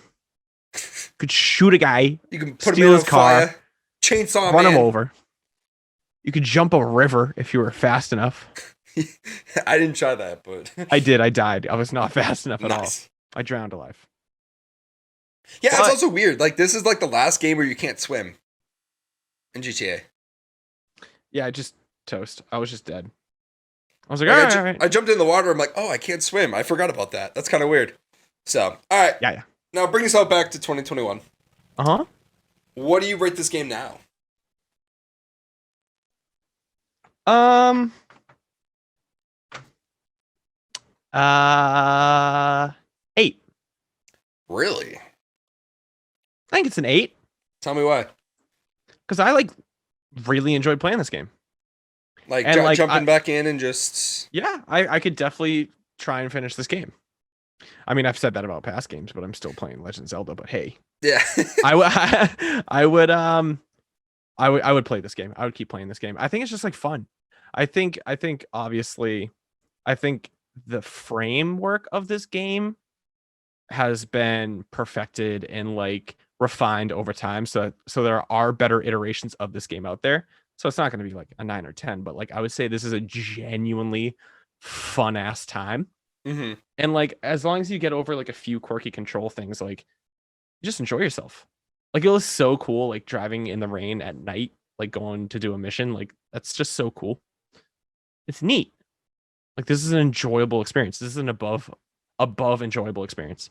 Could shoot a guy. You can put steal him in his on car, fire. Chainsaw run man. him over. You could jump a river if you were fast enough. I didn't try that, but I did. I died. I was not fast enough at all. nice. I drowned alive. Yeah, But- it's also weird. Like this is like the last game where you can't swim in GTA. Yeah, I just toast. I was just dead. I was like, Like, all right. I jumped in the water. I'm like, oh, I can't swim. I forgot about that. That's kind of weird. So, all right. Yeah. Now bring yourself back to 2021. Uh-huh. What do you rate this game now? 8. Really? I think it's an 8 Tell me why. because I like really enjoyed playing this game. Like, And, like, jumping back in and just... Yeah, I could definitely try and finish this game. I mean, I've said that about past games, but I'm still playing Legend of Zelda. But hey, Yeah. I would play this game. I would keep playing this game. I think it's just like fun. I think obviously, I think the framework of this game has been perfected and like refined over time. So there are better iterations of this game out there. So it's not going to be like a 9 or 10, but like I would say this is a genuinely fun ass time. Mm-hmm. And like as long as you get over like a few quirky control things, like you just enjoy yourself. Like it was so cool, like driving in the rain at night, like going to do a mission. Like that's just so cool. It's neat. Like this is an enjoyable experience. This is an above enjoyable experience.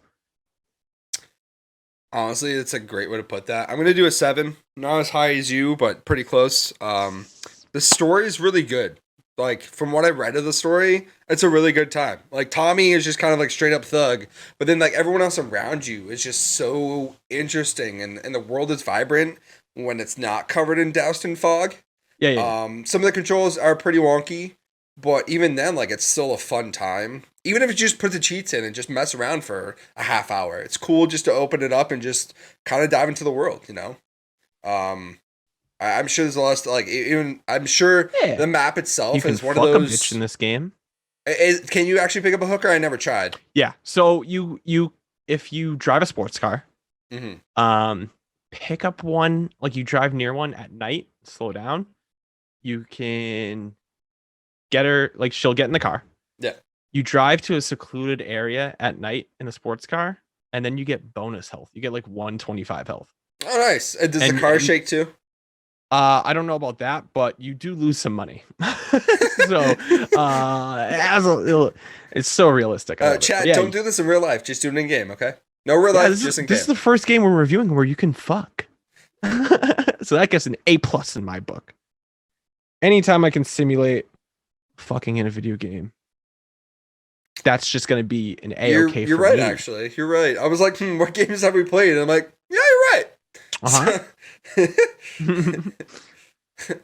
Honestly, it's a great way to put that. I'm going to do a 7. Not as high as you, but pretty close. The story is really good. Like, from what I read of the story, it's a really good time. Like, Tommy is just kind of like straight up thug, but then like everyone else around you is just so interesting and the world is vibrant. when it's not covered in doused in fog. Yeah. Some of the controls are pretty wonky, but even then, like, it's still a fun time. Even if you just put the cheats in and just mess around for a half hour, it's cool just to open it up and just kind of dive into the world, you know? I'm sure there's a lot of like, even I'm sure the map itself is one of those. You can fuck a bitch in this game. Can you actually pick up a hooker? I never tried. Yeah. So if you drive a sports car, pick up one, like you drive near one at night, slow down. You can get her, like she'll get in the car. Yeah. You drive to a secluded area at night in a sports car, and then you get bonus health. You get like 125 health. Oh, nice. Does the car shake too? I don't know about that, but you do lose some money. So it's so realistic. Chat, don't do this in real life. Just do it in game, okay? No real life, just in game. This is the first game we're reviewing where you can fuck. So that gets an A+ in my book. Anytime I can simulate fucking in a video game, that's just going to be an A-okay You're for right, me. actually. You're right. I was like, what games have we played? And I'm like, yeah, you're right.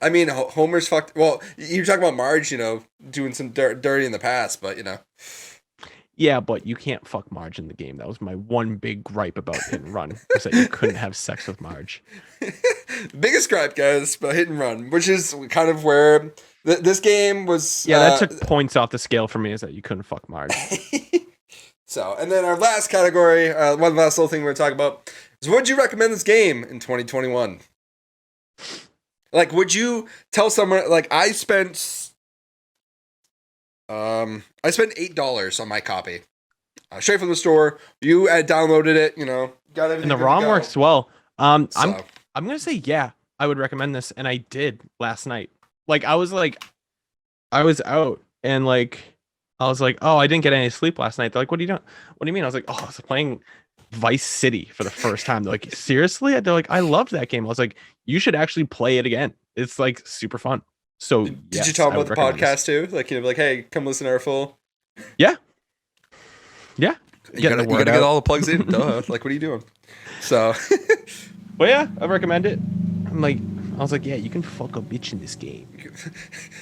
I mean, Homer's fucked. Well, you talk about Marge, you know, doing some dirty in the past, but you know. Yeah, but you can't fuck Marge in the game. That was my one big gripe about Hit and Run, was that you couldn't have sex with Marge. Biggest gripe, guys, about Hit and Run, which is kind of where this game was. Yeah, that took points off the scale for me, is that you couldn't fuck Marge. So, and then our last category, one last little thing we're going to talk about is, would you recommend this game in 2021? Like, would you tell someone, like, I spent $8 on my copy, straight from the store. You had downloaded it, you know, got everything. And the ROM works well. I'm gonna say yeah, I would recommend this, and I did last night. Like I was out, and like I was like, oh, I didn't get any sleep last night. They're like, what are you doing? What do you mean? I was like, oh, I was playing Vice City for the first time. They're like, seriously? They're like, I loved that game. I was like, you should actually play it again. It's like super fun. So did you tell them about the podcast too? Like, you know, like, hey, come listen to our full. Yeah. You gotta get all the plugs in. Duh. Like, what are you doing? So, but yeah, I recommend it. I was like, yeah, you can fuck a bitch in this game.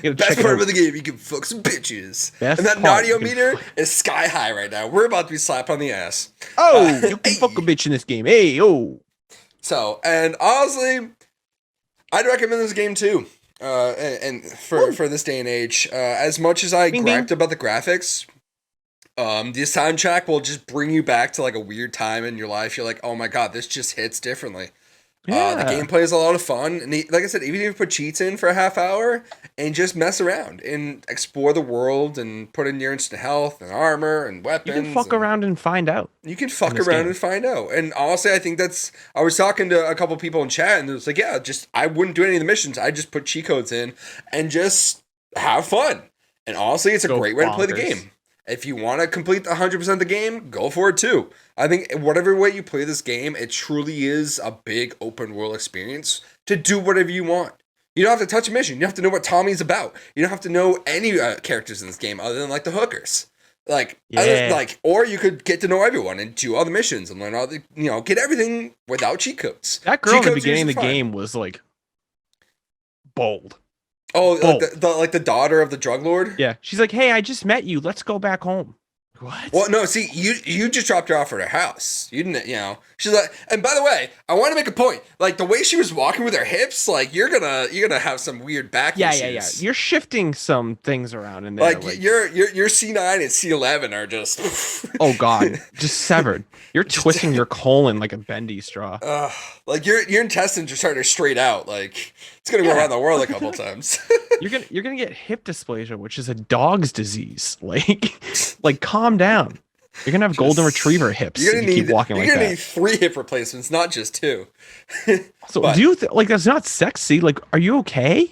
Best part of the game, you can fuck some bitches. And that naughty meter is sky high right now. We're about to be slapped on the ass. Oh, you can fuck a bitch in this game. Hey, oh. So, and honestly, I'd recommend this game too. And for this day and age, as much as I griped about the graphics, the soundtrack will just bring you back to like a weird time in your life. You're like, oh my god, this just hits differently. Yeah. The gameplay is a lot of fun, and like I said, even if you put cheats in for a half hour and just mess around and explore the world and put in your instant health and armor and weapons, you can fuck around and find out. You can fuck around and find out. And honestly, I think I was talking to a couple people in chat, and it was like, yeah, I wouldn't do any of the missions. I just put cheat codes in and just have fun. And honestly, it's a great way to play the game. If you want to complete 100% of the game, go for it too. I think whatever way you play this game, it truly is a big open world experience to do whatever you want. You don't have to touch a mission. You don't have to know what Tommy's about. You don't have to know any characters in this game other than like the hookers. Or you could get to know everyone and do all the missions and learn all the, get everything without cheat codes. That girl at the beginning of the game was like bold. Oh, like the daughter of the drug lord? Yeah. She's like, hey, I just met you. Let's go back home. What? Well, no, see, you just dropped her off at her house. You didn't, She's like, and by the way, I want to make a point. Like, the way she was walking with her hips, like, you're gonna have some weird back issues. Yeah. You're shifting some things around in there. Like your C9 and C11 are just... oh, God. Just severed. You're twisting your colon like a bendy straw. Like, your intestines are starting to straight out. Like, it's gonna go around the world a couple times. You're gonna get hip dysplasia, which is a dog's disease. Like calm down. You're gonna have golden retriever hips. You're gonna keep walking like that. You're gonna need 3 hip replacements, not just 2. So do you like that's not sexy? Like, are you okay?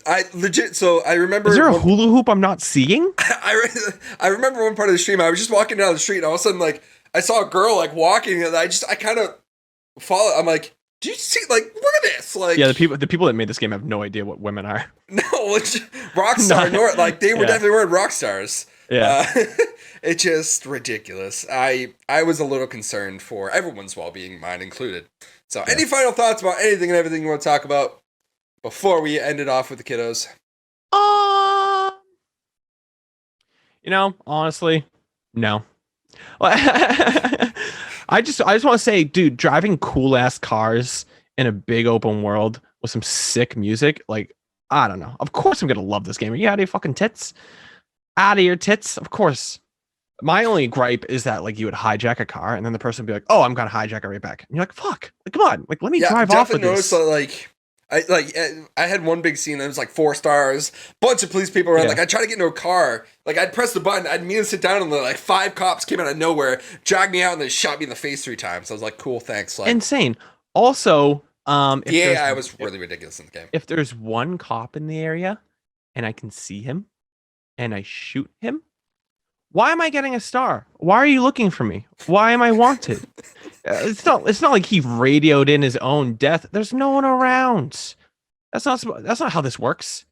I remember. Is there a hula hoop I'm not seeing? I remember one part of the stream. I was just walking down the street, and all of a sudden, like, I saw a girl like walking, and I kind of followed. I'm like, do you see? Like, look at this! Like, yeah, the people that made this game have no idea what women are. No, Rockstar North. Like, they were definitely weren't rock stars. Yeah. It's just ridiculous. I was a little concerned for everyone's well-being, mine included. So, any final thoughts about anything and everything you want to talk about before we end it off with the kiddos? Honestly, no. I just want to say, dude, driving cool ass cars in a big open world with some sick music, like, I don't know. Of course I'm gonna love this game. Are you out of your fucking tits? Out of your tits? Of course. My only gripe is that like you would hijack a car and then the person would be like, "Oh, I'm gonna hijack it right back." And you're like, "Fuck! Like, come on! Like, let me drive off with this." I had one big scene that was like 4 stars, bunch of police people around. Yeah. Like I tried to get into a car, like I'd press the button, I'd immediately sit down, and like 5 cops came out of nowhere, dragged me out, and they shot me in the face 3 times. I was like, "Cool, thanks." Like, insane. Also, the AI was really ridiculous in the game. If there's one cop in the area, and I can see him, and I shoot him, why am I getting a star? Why are you looking for me? Why am I wanted? It's not like he radioed in his own death. There's no one around. That's not how this works.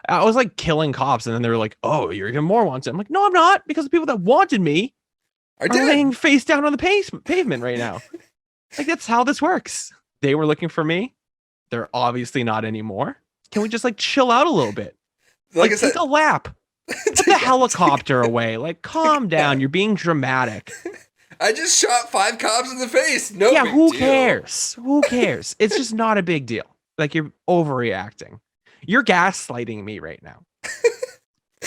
I was like killing cops, and then they were like, "Oh, you're even more wanted." I'm like, "No, I'm not, because the people that wanted me are laying face down on the pavement right now." Like, that's how this works. They were looking for me. They're obviously not anymore. Can we just like chill out a little bit? Like I said, take a lap. Put the helicopter away. Like, calm down. You're being dramatic. I just shot 5 cops in the face. No, yeah, big who deal. cares? Who cares? It's just not a big deal. Like, you're overreacting. You're gaslighting me right now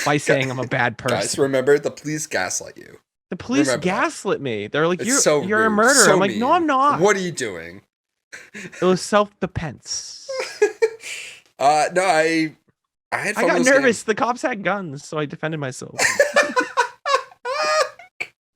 by saying I'm a bad person. Guys, remember, the police gaslight you. The police gaslit me. They're like, you're a murderer. So I'm like, mean. no, I'm not. What are you doing? It was self-defense. No, I had fun. I got nervous. The cops had guns, so I defended myself.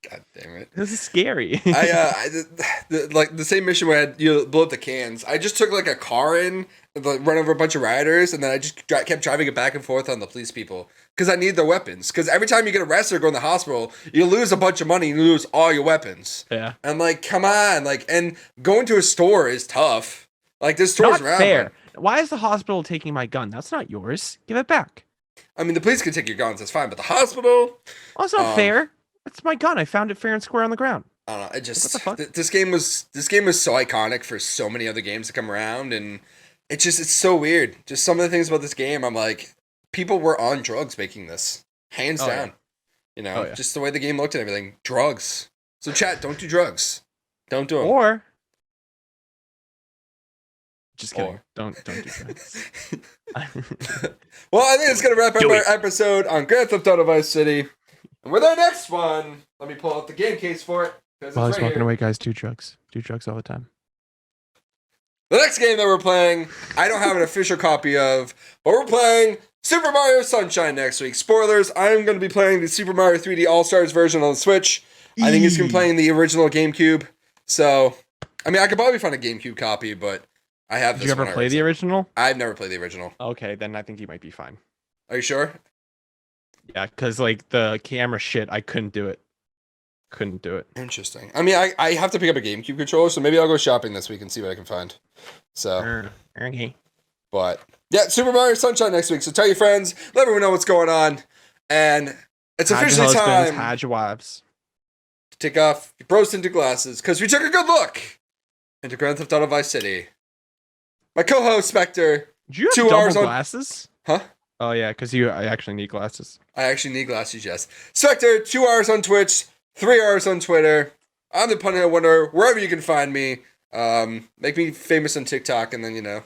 God damn it! This is scary. Like the same mission where you blow up the cans. I just took like a car in, like, run over a bunch of rioters, and then I just kept driving it back and forth on the police people because I need their weapons. Because every time you get arrested or go in the hospital, you lose a bunch of money, you lose all your weapons. Yeah. And like, come on, like, and going to a store is tough. Like, there's stores not around. Fair. Why is the hospital taking my gun? That's not yours. Give it back. I mean, the police can take your guns, that's fine, but the hospital. Oh, it's not fair. It's my gun. I found it fair and square on the ground. I don't know. It just what the fuck? This game was so iconic for so many other games to come around, and it's so weird. Just some of the things about this game, I'm like, people were on drugs making this, hands down. Yeah. You know, just the way the game looked and everything. Drugs. So chat, don't do drugs. Don't do them. Or just kidding. Don't do drugs. Well, I think it's gonna wrap up our episode on Grand Theft Auto Vice City. And with our next one, let me pull out the game case for it. While he's walking away, guys, do drugs. Do drugs all the time. The next game that we're playing, I don't have an official copy of, but we're playing Super Mario Sunshine next week. Spoilers, I'm going to be playing the Super Mario 3D All-Stars version on the Switch. I think he's going to be playing the original GameCube. So, I mean, I could probably find a GameCube copy, but I have this. Did you ever play the original? I've never played the original. Okay, then I think you might be fine. Are you sure? Yeah, because like the camera shit, I couldn't do it. Couldn't do it. Interesting. I mean, I have to pick up a GameCube controller, so maybe I'll go shopping this week and see what I can find. So, okay. But yeah, Super Mario Sunshine next week. So tell your friends, let everyone know what's going on, and it's officially time. Hide your wives. To take off your rose-tinted glasses, because we took a good look into Grand Theft Auto Vice City. My co-host Spekterr. Did you have 2 double hours on glasses? Huh? Oh yeah, because I actually need glasses. I actually need glasses, yes. Spekterr, 2 hours on Twitch, 3 hours on Twitter. I'm the Pundit Wonder, wherever you can find me. Make me famous on TikTok, and then, you know,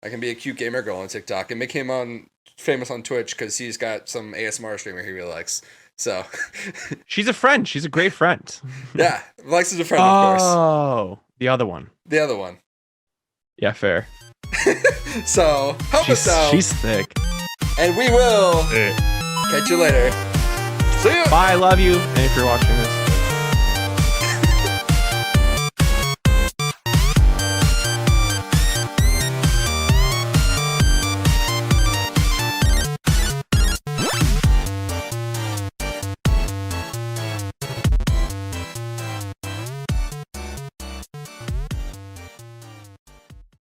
I can be a cute gamer girl on TikTok, and make him famous on Twitch, because he's got some ASMR streamer he really likes. So. She's a friend. She's a great friend. Yeah, likes as a friend, of course. Oh, the other one. The other one. Yeah, fair. So, help us out. She's thick. And we will catch you later. See ya. Bye, love you. And if you're watching this,